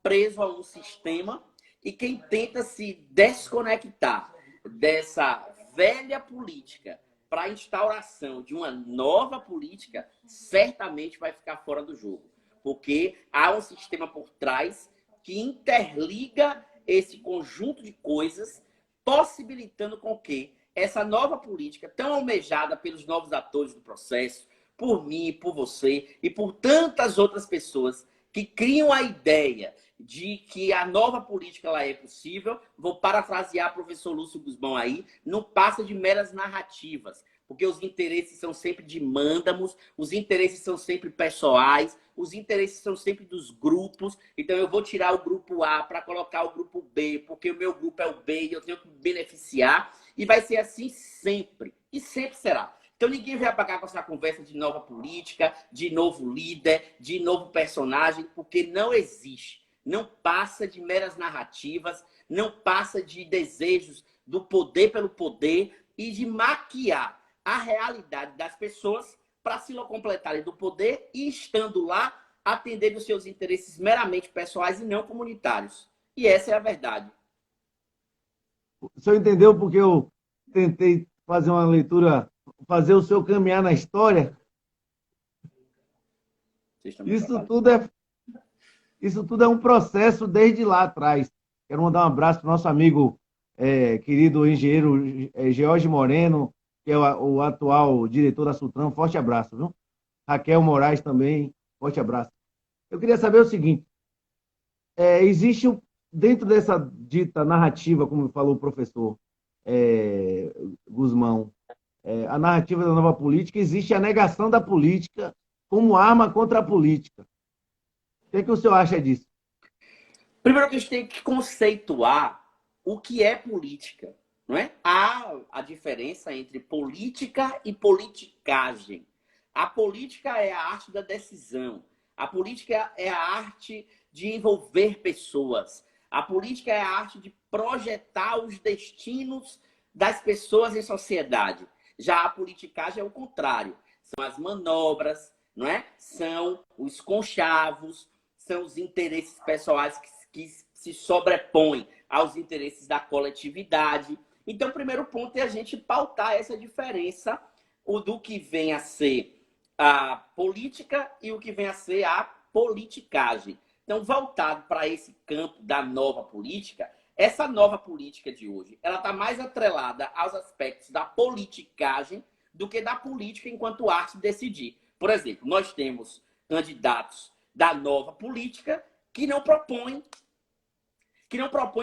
Speaker 2: preso a um sistema, e quem tenta se desconectar dessa velha política para a instauração de uma nova política, certamente vai ficar fora do jogo. Porque há um sistema por trás que interliga esse conjunto de coisas, possibilitando com que essa nova política, tão almejada pelos novos atores do processo, por mim, por você e por tantas outras pessoas que criam a ideia de que a nova política ela é possível, vou parafrasear o professor Lúcio Guzmão aí, não passa de meras narrativas, porque os interesses são sempre de mândamos, os interesses são sempre pessoais, os interesses são sempre dos grupos, então eu vou tirar o grupo A para colocar o grupo B, porque o meu grupo é o B e eu tenho que me beneficiar, e vai ser assim sempre, e sempre será. Então ninguém vai apagar com essa conversa de nova política, de novo líder, de novo personagem, porque não existe. Não passa de meras narrativas, não passa de desejos do poder pelo poder e de maquiar a realidade das pessoas para se completarem do poder e, estando lá, atender os seus interesses meramente pessoais e não comunitários. E essa é a verdade.
Speaker 1: O senhor entendeu porque eu tentei fazer uma leitura, fazer o senhor caminhar na história?
Speaker 2: Vocês estão me
Speaker 1: Isso
Speaker 2: atrapalhando.
Speaker 1: tudo é, isso tudo é um processo desde lá atrás. Quero mandar um abraço para o nosso amigo querido engenheiro George Moreno, que é o atual diretor da Sutran. Forte abraço, viu? Raquel Moraes também, forte abraço. Eu queria saber o seguinte: existe dentro dessa dita narrativa, como falou o professor Guzmão, a narrativa da nova política, existe a negação da política como arma contra a política. O que é que o senhor acha disso?
Speaker 2: Primeiro que a gente tem que conceituar o que é política, não é? Há a diferença entre política e politicagem. A política é a arte da decisão. A política é a arte de envolver pessoas. A política é a arte de projetar os destinos das pessoas em sociedade. Já a politicagem é o contrário. São as manobras, não é? São os conchavos, são os interesses pessoais que se sobrepõem aos interesses da coletividade. Então, o primeiro ponto é a gente pautar essa diferença, o do que vem a ser a política e o que vem a ser a politicagem. Então, voltado para esse campo da nova política, essa nova política de hoje, ela está mais atrelada aos aspectos da politicagem do que da política enquanto arte de decidir. Por exemplo, nós temos candidatos da nova política que não propõem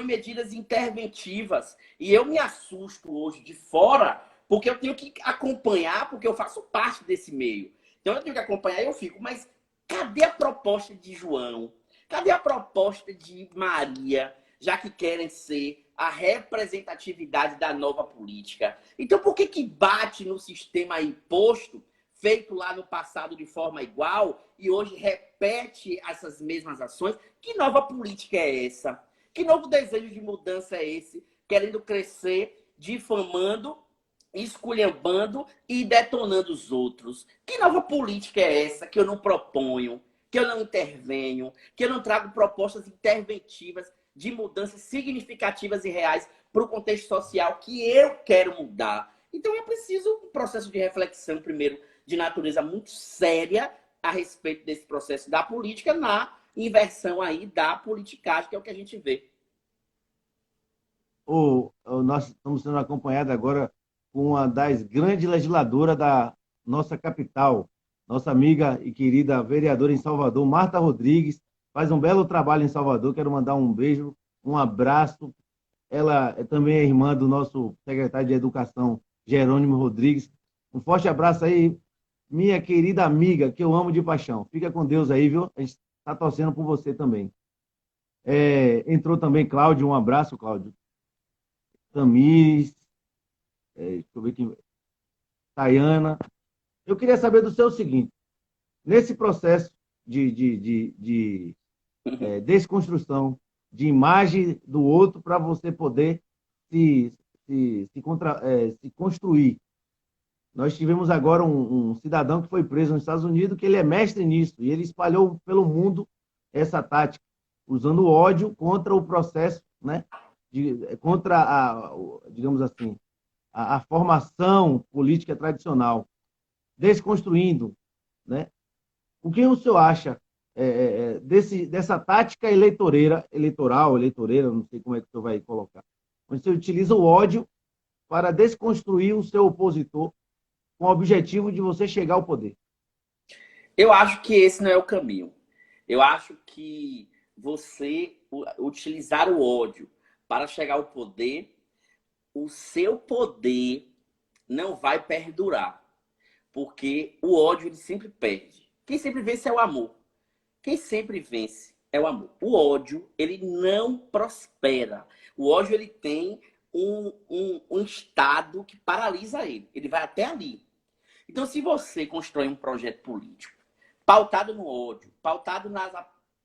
Speaker 2: medidas interventivas. E eu me assusto hoje de fora, porque eu tenho que acompanhar, porque eu faço parte desse meio. Então eu tenho que acompanhar e eu fico, mas cadê a proposta de João? Cadê a proposta de Maria, já que querem ser a representatividade da nova política? Então por que bate no sistema imposto, feito lá no passado de forma igual, e hoje repete essas mesmas ações? Que nova política é essa? Que novo desejo de mudança é esse? Querendo crescer, difamando, esculhambando e detonando os outros. Que nova política é essa que eu não proponho, que eu não intervenho, que eu não trago propostas interventivas de mudanças significativas e reais para o contexto social que eu quero mudar? Então é preciso um processo de reflexão, primeiro, de natureza muito séria a respeito desse processo da política na inversão aí da politicagem, que é o que a gente vê.
Speaker 1: Nós estamos sendo acompanhados agora com uma das grandes legisladoras da nossa capital, nossa amiga e querida vereadora em Salvador, Marta Rodrigues, faz um belo trabalho em Salvador. Quero mandar um beijo, um abraço ela também é irmã do nosso secretário de Educação, Jerônimo Rodrigues. Um forte abraço aí, minha querida amiga, que eu amo de paixão. Fica com Deus aí, viu? A gente está torcendo por você também. Entrou também Cláudio, um abraço, Cláudio. Tamires, deixa eu ver aqui, Tayana. Eu queria saber do seu seguinte, nesse processo de desconstrução de imagem do outro para você poder se construir. Nós tivemos agora um cidadão que foi preso nos Estados Unidos, que ele é mestre nisso, e ele espalhou pelo mundo essa tática, usando o ódio contra o processo, né? Contra digamos assim, a formação política tradicional, desconstruindo, né? O que o senhor acha dessa tática eleitoreira, não sei como é que o senhor vai colocar, onde você utiliza o ódio para desconstruir o seu opositor com o objetivo de você chegar ao poder?
Speaker 2: Eu acho que esse não é o caminho. Eu acho que você utilizar o ódio para chegar ao poder, o seu poder não vai perdurar. Porque o ódio ele sempre perde. Quem sempre vence é o amor. Quem sempre vence é o amor. O ódio, ele não prospera. O ódio, ele tem um estado que paralisa ele. Ele vai até ali. Então, se você constrói um projeto político pautado no ódio, pautado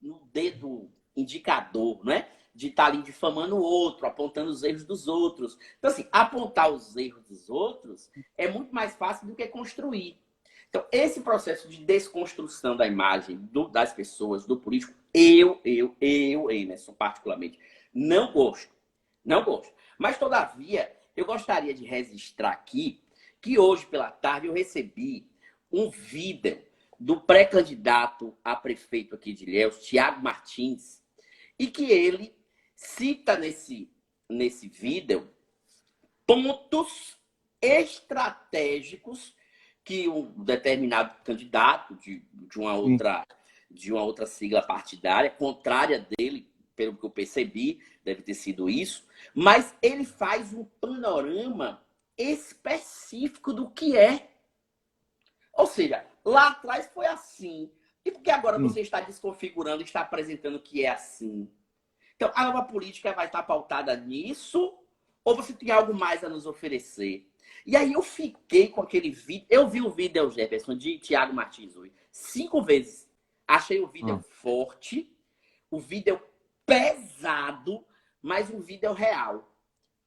Speaker 2: no dedo indicador, né? De estar ali difamando o outro, apontando os erros dos outros. Então, assim, apontar os erros dos outros é muito mais fácil do que construir. Então, esse processo de desconstrução da imagem das pessoas, do político, eu, Emerson, particularmente, não gosto. Não gosto. Mas, todavia, eu gostaria de registrar aqui que hoje, pela tarde, eu recebi um vídeo do pré-candidato a prefeito aqui de Ilhéus, Tiago Martins, e que ele cita nesse vídeo pontos estratégicos que um determinado candidato de uma outra sigla partidária, contrária dele, pelo que eu percebi, deve ter sido isso, mas ele faz um panorama específico do que é. Ou seja, lá atrás foi assim. E por que agora você está desconfigurando, está apresentando que é assim? Então, a nova política vai estar pautada nisso? Ou você tem algo mais a nos oferecer? E aí eu fiquei com aquele vídeo. Eu vi o vídeo, Jefferson, de Tiago Martins hoje 5 vezes. Achei o vídeo forte, o vídeo pesado, mas um vídeo real.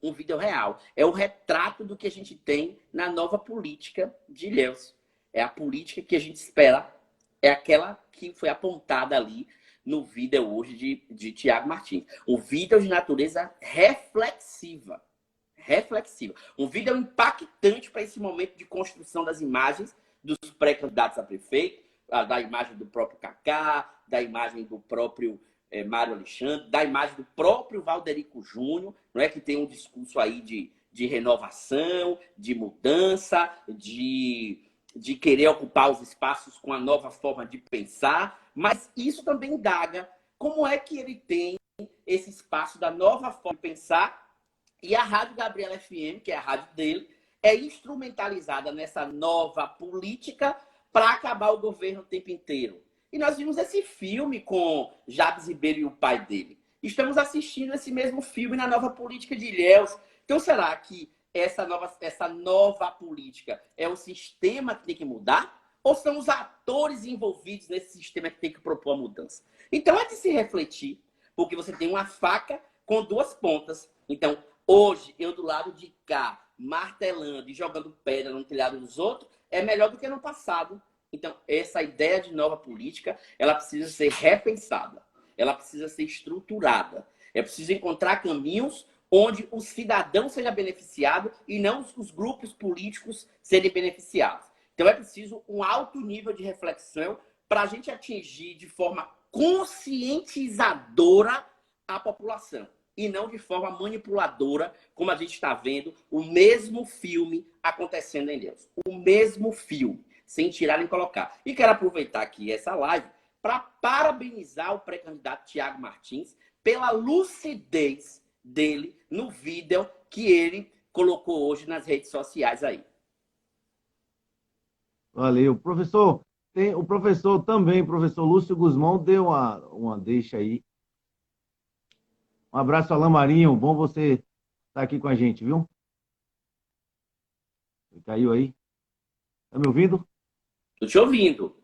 Speaker 2: Um vídeo real. É o retrato do que a gente tem na nova política de Ilhéus. É a política que a gente espera. É aquela que foi apontada ali no vídeo hoje de Tiago Martins. Um vídeo de natureza reflexiva. Reflexiva. Um vídeo impactante para esse momento de construção das imagens dos pré-candidatos a prefeito, da imagem do próprio Kaká, da imagem do próprio Mário Alexandre, da imagem do próprio Valderico Júnior, não é, que tem um discurso aí de renovação, de mudança, de querer ocupar os espaços com a nova forma de pensar, mas isso também indaga como é que ele tem esse espaço da nova forma de pensar, e a Rádio Gabriela FM, que é a rádio dele, é instrumentalizada nessa nova política para acabar o governo o tempo inteiro. E nós vimos esse filme com Jabes Ribeiro e o pai dele. Estamos assistindo esse mesmo filme na nova política de Ilhéus. Então, será que essa nova política é o sistema que tem que mudar? Ou são os atores envolvidos nesse sistema que tem que propor a mudança? Então, é de se refletir, porque você tem uma faca com duas pontas. Então, hoje, eu do lado de cá, martelando e jogando pedra no telhado dos outros, é melhor do que no passado. Então, essa ideia de nova política, ela precisa ser repensada. Ela precisa ser estruturada. É preciso encontrar caminhos onde o cidadão seja beneficiado e não os grupos políticos serem beneficiados. Então, é preciso um alto nível de reflexão para a gente atingir de forma conscientizadora a população e não de forma manipuladora, como a gente está vendo o mesmo filme acontecendo em Ilhéus. O mesmo filme, sem tirar nem colocar. E quero aproveitar aqui essa live para parabenizar o pré-candidato Tiago Martins pela lucidez dele no vídeo que ele colocou hoje nas redes sociais aí.
Speaker 1: Valeu. Professor, tem o professor também, professor Lúcio Guzmão, deu uma deixa aí. Um abraço, Alain Marinho. Bom você estar aqui com a gente, viu? Ele caiu aí. Tá me ouvindo?
Speaker 2: Estou te ouvindo.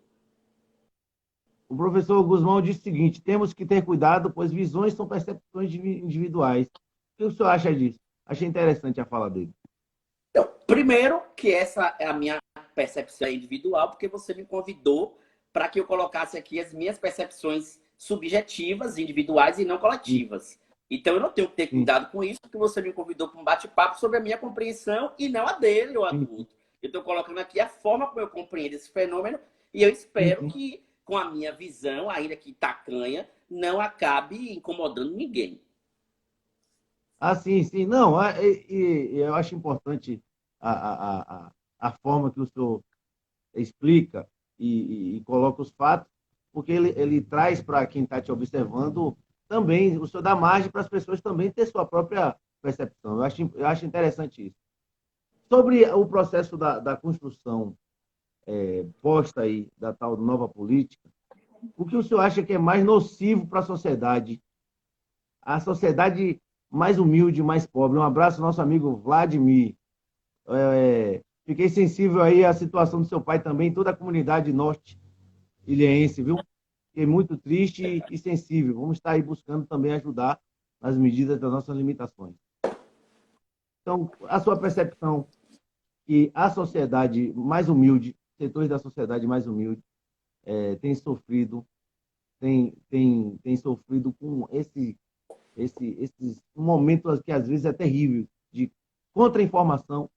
Speaker 1: O professor Guzmão disse o seguinte: temos que ter cuidado, pois visões são percepções individuais. O que o senhor acha disso? Achei interessante a fala dele.
Speaker 2: Então, primeiro, que essa é a minha percepção individual, porque você me convidou para que eu colocasse aqui as minhas percepções subjetivas, individuais e não coletivas. Então, eu não tenho que ter cuidado com isso, porque você me convidou para um bate-papo sobre a minha compreensão e não a dele ou a do outro. Eu estou colocando aqui a forma como eu compreendo esse fenômeno e eu espero que, com a minha visão, ainda que tacanha, não acabe incomodando ninguém.
Speaker 1: Ah, sim, sim. Não, eu acho importante a forma que o senhor explica e coloca os fatos, porque ele traz para quem está te observando também, o senhor dá margem para as pessoas também ter sua própria percepção. Eu acho interessante isso. Sobre o processo da construção posta aí, da tal nova política, o que o senhor acha que é mais nocivo para a sociedade? A sociedade mais humilde, mais pobre. Um abraço ao nosso amigo Vladimir. Fiquei sensível aí à situação do seu pai também, toda a comunidade norte ilhéense, viu? Fiquei muito triste e sensível. Vamos estar aí buscando também ajudar nas medidas das nossas limitações. Então, a sua percepção que a sociedade mais humilde, setores da sociedade mais humilde, tem sofrido com esses momentos que às vezes é terrível de contra-informação,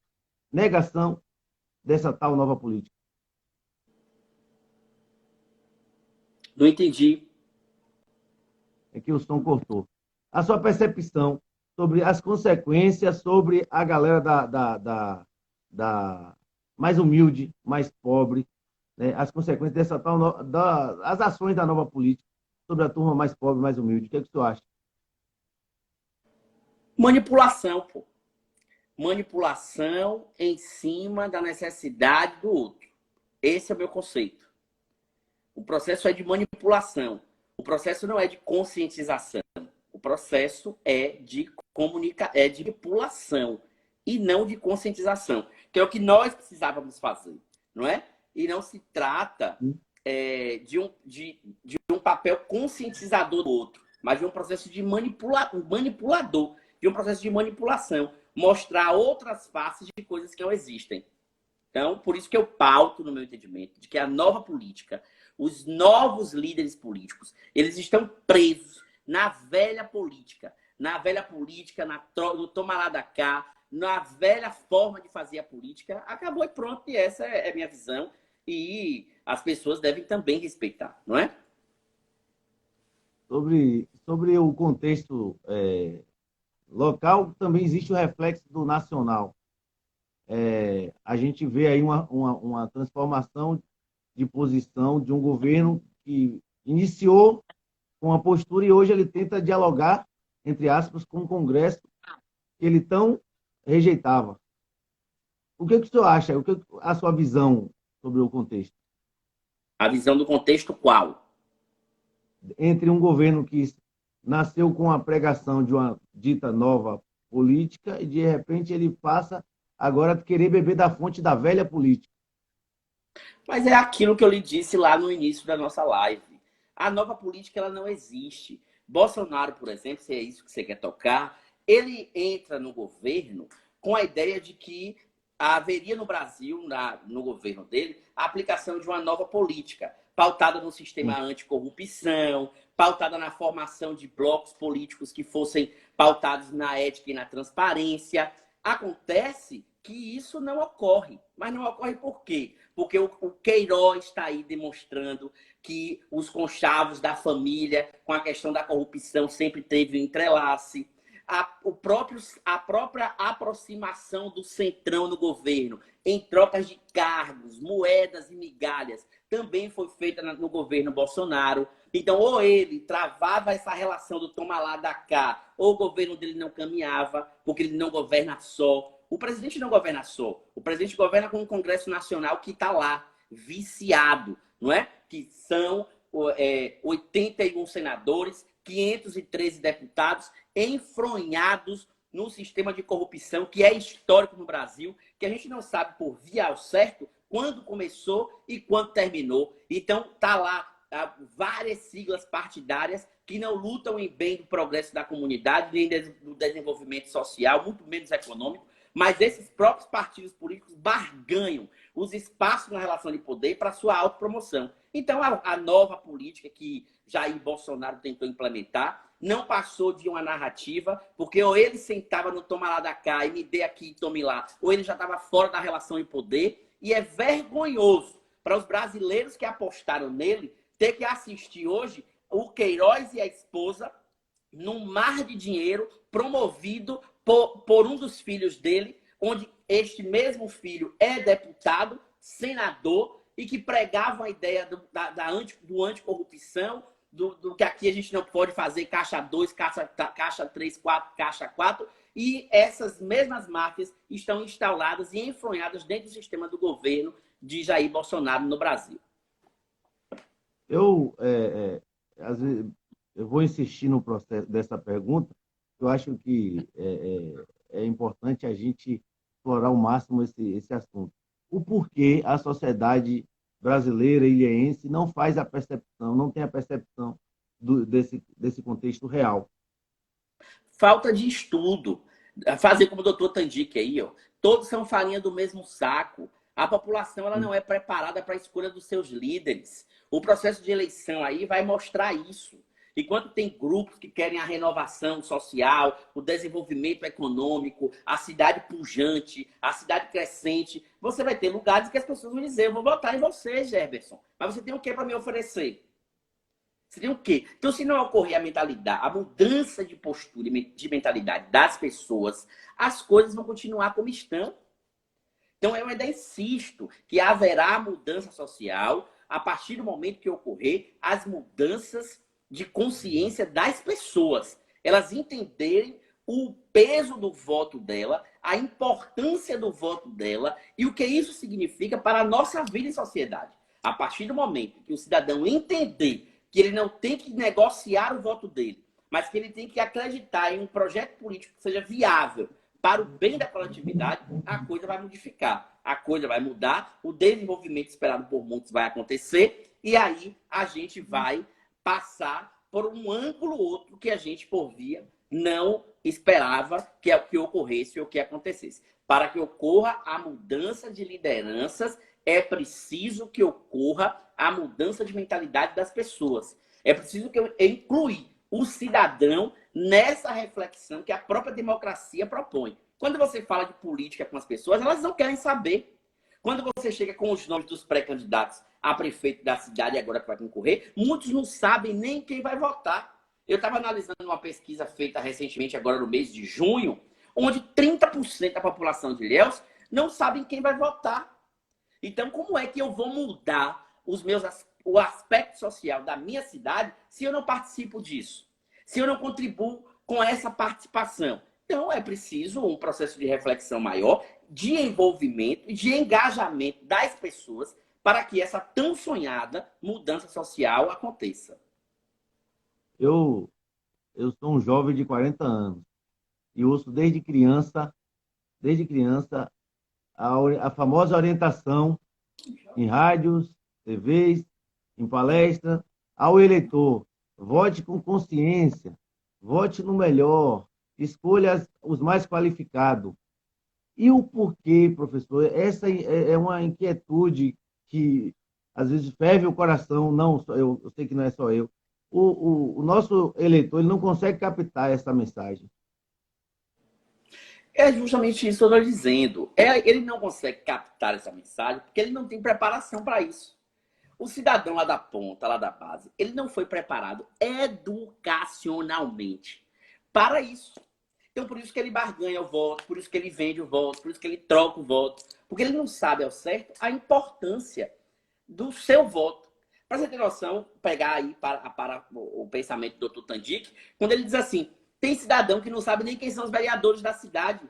Speaker 1: negação dessa tal nova política.
Speaker 2: Não entendi.
Speaker 1: É que o som cortou. A sua percepção sobre as consequências sobre a galera da mais humilde, mais pobre, né? As consequências dessa tal as ações da nova política sobre a turma mais pobre, mais humilde. O que é que o senhor acha?
Speaker 2: Manipulação, pô. Manipulação em cima da necessidade do outro. Esse é o meu conceito. O processo é de manipulação. O processo não é de conscientização. O processo é de manipulação e não de conscientização, que é o que nós precisávamos fazer, não é? E não se trata de um papel conscientizador do outro, mas de um processo de manipulador, de um processo de manipulação, mostrar outras faces de coisas que não existem. Então, por isso que eu pauto, no meu entendimento, de que a nova política, os novos líderes políticos, eles estão presos na velha política, no toma lá da cá, na velha forma de fazer a política. Acabou e pronto, e essa é a minha visão. E as pessoas devem também respeitar, não é?
Speaker 1: Sobre o contexto local, também existe o reflexo do nacional. A gente vê aí uma transformação de posição de um governo que iniciou com a postura e hoje ele tenta dialogar, entre aspas, com o Congresso que ele tão rejeitava. O que o senhor acha? O que a sua visão sobre o contexto?
Speaker 2: A visão do contexto qual?
Speaker 1: Entre um governo que nasceu com a pregação de uma dita nova política e, de repente, ele passa agora a querer beber da fonte da velha política.
Speaker 2: Mas é aquilo que eu lhe disse lá no início da nossa live. A nova política ela não existe. Bolsonaro, por exemplo, se é isso que você quer tocar, ele entra no governo com a ideia de que haveria no Brasil, no governo dele, a aplicação de uma nova política, pautada no sistema anticorrupção, pautada na formação de blocos políticos que fossem pautados na ética e na transparência. Acontece que isso não ocorre. Mas não ocorre por quê? Porque o Queiroz está aí demonstrando que os conchavos da família com a questão da corrupção sempre teve um entrelace. A própria aproximação do centrão no governo em trocas de cargos, moedas e migalhas também foi feita no governo Bolsonaro. Então, ou ele travava essa relação do toma lá, da cá, ou o governo dele não caminhava, porque ele não governa só. O presidente não governa só. O presidente governa com um Congresso Nacional que está lá, viciado, não é? Que são 81 senadores, 513 deputados enfronhados num sistema de corrupção que é histórico no Brasil, que a gente não sabe por via ao certo quando começou e quando terminou. Então, tá lá várias siglas partidárias que não lutam em bem do progresso da comunidade, nem do desenvolvimento social, muito menos econômico, mas esses próprios partidos políticos barganham os espaços na relação de poder para sua autopromoção. Então, a nova política que Jair Bolsonaro tentou implementar não passou de uma narrativa, porque ou ele sentava no toma lá da cá e me dê aqui e tome lá, ou ele já estava fora da relação de poder, e é vergonhoso para os brasileiros que apostaram nele ter que assistir hoje o Queiroz e a esposa num mar de dinheiro promovido por um dos filhos dele, onde este mesmo filho é deputado, senador, e que pregava a ideia do anticorrupção, do que aqui a gente não pode fazer caixa 2, caixa 3, caixa 4, e essas mesmas máfias estão instaladas e enfronhadas dentro do sistema do governo de Jair Bolsonaro no Brasil.
Speaker 1: Às vezes, eu vou insistir no processo dessa pergunta. Eu acho que é importante a gente explorar ao máximo esse assunto. O porquê a sociedade brasileira e ilhéense não faz a percepção, não tem a percepção desse contexto real.
Speaker 2: Falta de estudo. Fazer como o doutor Tandic aí, ó. Todos são farinha do mesmo saco. A população ela não é preparada para a escolha dos seus líderes. O processo de eleição aí vai mostrar isso. Enquanto tem grupos que querem a renovação social, o desenvolvimento econômico, a cidade pujante, a cidade crescente, você vai ter lugares que as pessoas vão dizer: eu vou votar em você, Jefferson. Mas você tem o que para me oferecer? Você tem o quê? Então, se não ocorrer a mentalidade, a mudança de postura e de mentalidade das pessoas, as coisas vão continuar como estão. Então, eu ainda insisto que haverá mudança social a partir do momento que ocorrer as mudanças de consciência das pessoas. Elas entenderem o peso do voto dela, a importância do voto dela e o que isso significa para a nossa vida em sociedade. A partir do momento que o cidadão entender que ele não tem que negociar o voto dele, mas que ele tem que acreditar em um projeto político que seja viável para o bem da coletividade, a coisa vai modificar, a coisa vai mudar, o desenvolvimento esperado por muitos vai acontecer, e aí a gente vai passar por um ângulo outro que a gente, por via, não esperava que ocorresse ou que acontecesse. Para que ocorra a mudança de lideranças, é preciso que ocorra a mudança de mentalidade das pessoas. É preciso que eu inclui o cidadão nessa reflexão que a própria democracia propõe. Quando você fala de política com as pessoas, elas não querem saber. Quando você chega com os nomes dos pré-candidatos a prefeito da cidade agora que vai concorrer, muitos não sabem nem quem vai votar. Eu estava analisando uma pesquisa feita recentemente, agora no mês de junho, onde 30% da população de Ilhéus não sabem quem vai votar. Então, como é que eu vou mudar o aspecto social da minha cidade se eu não participo disso? Se eu não contribuo com essa participação? Então, é preciso um processo de reflexão maior, de envolvimento e de engajamento das pessoas para que essa tão sonhada mudança social aconteça.
Speaker 1: Eu sou um jovem de 40 anos e ouço desde criança a famosa orientação em rádios, TVs, em palestras, ao eleitor: vote com consciência, vote no melhor, escolha os mais qualificados. E o porquê, professor? Essa é uma inquietude que às vezes ferve o coração, não só eu sei que não é só eu. O nosso eleitor ele não consegue captar essa mensagem.
Speaker 2: É justamente isso que eu estou dizendo. Ele não consegue captar essa mensagem porque ele não tem preparação para isso. O cidadão lá da ponta, lá da base, ele não foi preparado educacionalmente para isso. Então, por isso que ele barganha o voto, por isso que ele vende o voto, por isso que ele troca o voto. Porque ele não sabe ao certo a importância do seu voto. Para você ter noção, pegar aí para o pensamento do Dr. Tandic, quando ele diz assim, tem cidadão que não sabe nem quem são os vereadores da cidade.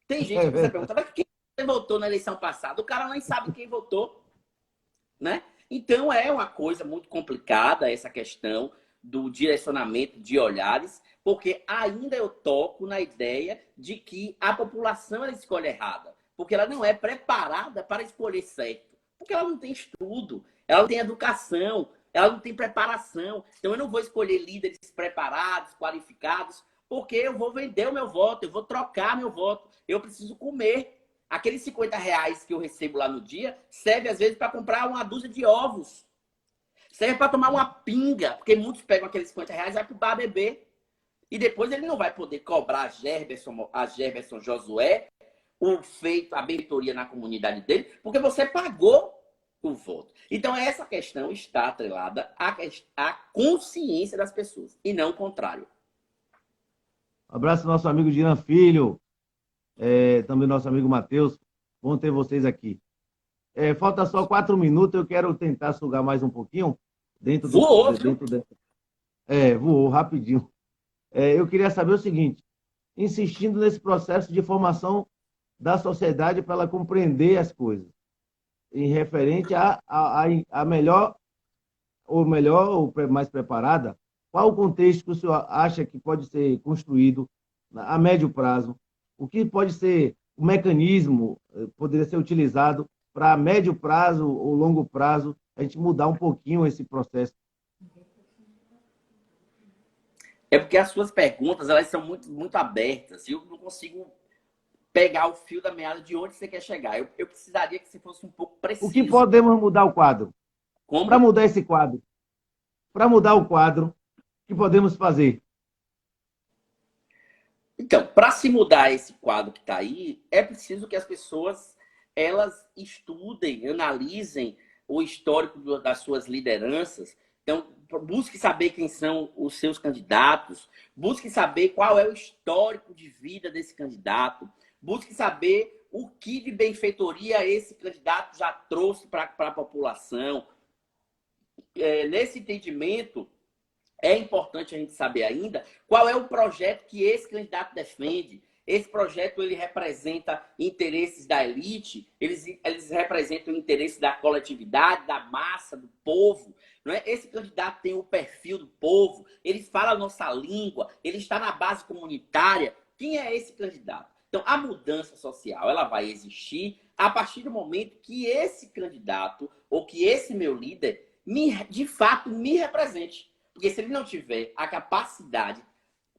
Speaker 2: Tem gente
Speaker 1: É
Speaker 2: que você
Speaker 1: verdade.
Speaker 2: pergunta, mas quem você votou na eleição passada? O cara nem sabe quem votou, né? Então é uma coisa muito complicada essa questão do direcionamento de olhares, porque ainda eu toco na ideia de que a população ela escolhe errada, porque ela não é preparada para escolher certo, porque ela não tem estudo, ela não tem educação, ela não tem preparação. Então eu não vou escolher líderes preparados, qualificados, porque eu vou vender o meu voto, eu vou trocar meu voto, eu preciso comer. Aqueles R$ 50 que eu recebo lá no dia serve às vezes para comprar uma dúzia de ovos. Serve para tomar uma pinga, porque muitos pegam aqueles R$ 50 e vai pro bar beber. E depois ele não vai poder cobrar a Gerberson Josué o feito, a benfeitoria na comunidade dele, porque você pagou o voto. Então essa questão está atrelada à consciência das pessoas, e não o contrário.
Speaker 1: Um abraço ao nosso amigo Diran Filho, também nosso amigo Matheus. Bom ter vocês aqui. Falta só 4 minutos, eu quero tentar sugar mais um pouquinho dentro do.
Speaker 2: Voou, viu?
Speaker 1: Dentro de, voou rapidinho. Eu queria saber o seguinte: insistindo nesse processo de formação da sociedade para ela compreender as coisas, em referente a melhor, ou melhor, ou mais preparada, qual o contexto que o senhor acha que pode ser construído a médio prazo? O que pode ser o mecanismo, poderia ser utilizado para a médio prazo ou longo prazo, a gente mudar um pouquinho esse processo?
Speaker 2: É porque as suas perguntas elas são muito, muito abertas e eu não consigo pegar o fio da meada de onde você quer chegar. Eu precisaria que você fosse um pouco
Speaker 1: O que
Speaker 2: preciso.
Speaker 1: podemos mudar o quadro? Para
Speaker 2: Como?
Speaker 1: mudar esse quadro, para mudar o quadro, o que podemos fazer?
Speaker 2: Então, para se mudar esse quadro que está aí, é preciso que as pessoas elas estudem, analisem o histórico das suas lideranças. Então, busque saber quem são os seus candidatos, busque saber qual é o histórico de vida desse candidato, busque saber o que de benfeitoria esse candidato já trouxe para a população. Nesse entendimento, é importante a gente saber ainda qual é o projeto que esse candidato defende. Esse projeto ele representa interesses da elite, eles representam o interesse da coletividade, da massa, do povo. Não é? Esse candidato tem o perfil do povo, ele fala a nossa língua, ele está na base comunitária. Quem é esse candidato? Então, a mudança social ela vai existir a partir do momento que esse candidato ou que esse meu líder de fato me represente. Porque se ele não tiver a capacidade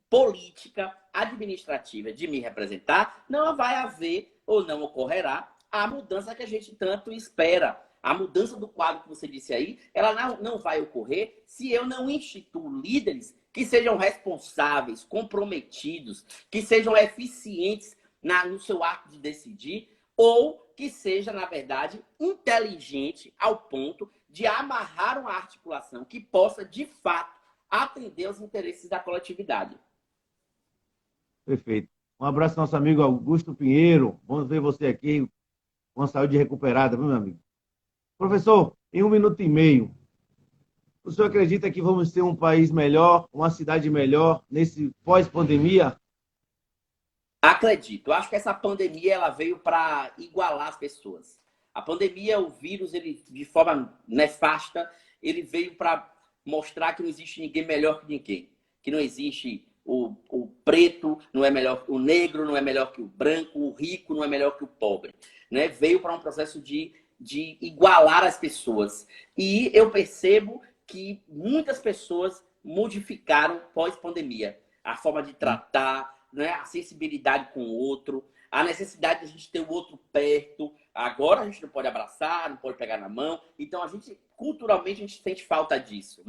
Speaker 2: política, administrativa de me representar, não vai haver ou não ocorrerá a mudança que a gente tanto espera. A mudança do quadro que você disse aí, ela não vai ocorrer se eu não instituo líderes que sejam responsáveis, comprometidos, que sejam eficientes no seu ato de decidir, ou que seja, na verdade, inteligente ao ponto de amarrar uma articulação que possa, de fato, atender aos interesses da coletividade.
Speaker 1: Perfeito. Um abraço ao nosso amigo Augusto Pinheiro. Vamos ver você aqui com a saúde recuperada, viu, meu amigo? Professor, em 1 minuto e meio, o senhor acredita que vamos ter um país melhor, uma cidade melhor nesse pós-pandemia?
Speaker 2: Acredito. Eu acho que essa pandemia ela veio para igualar as pessoas. A pandemia, o vírus, ele, de forma nefasta, ele veio para mostrar que não existe ninguém melhor que ninguém. Que não existe o preto, não é melhor o negro, não é melhor que o branco, o rico não é melhor que o pobre. Né? Veio para um processo de igualar as pessoas. E eu percebo que muitas pessoas modificaram pós-pandemia. A forma de tratar, né? A sensibilidade com o outro, a necessidade de a gente ter o outro perto. Agora a gente não pode abraçar, não pode pegar na mão. Então, culturalmente, a gente sente falta disso.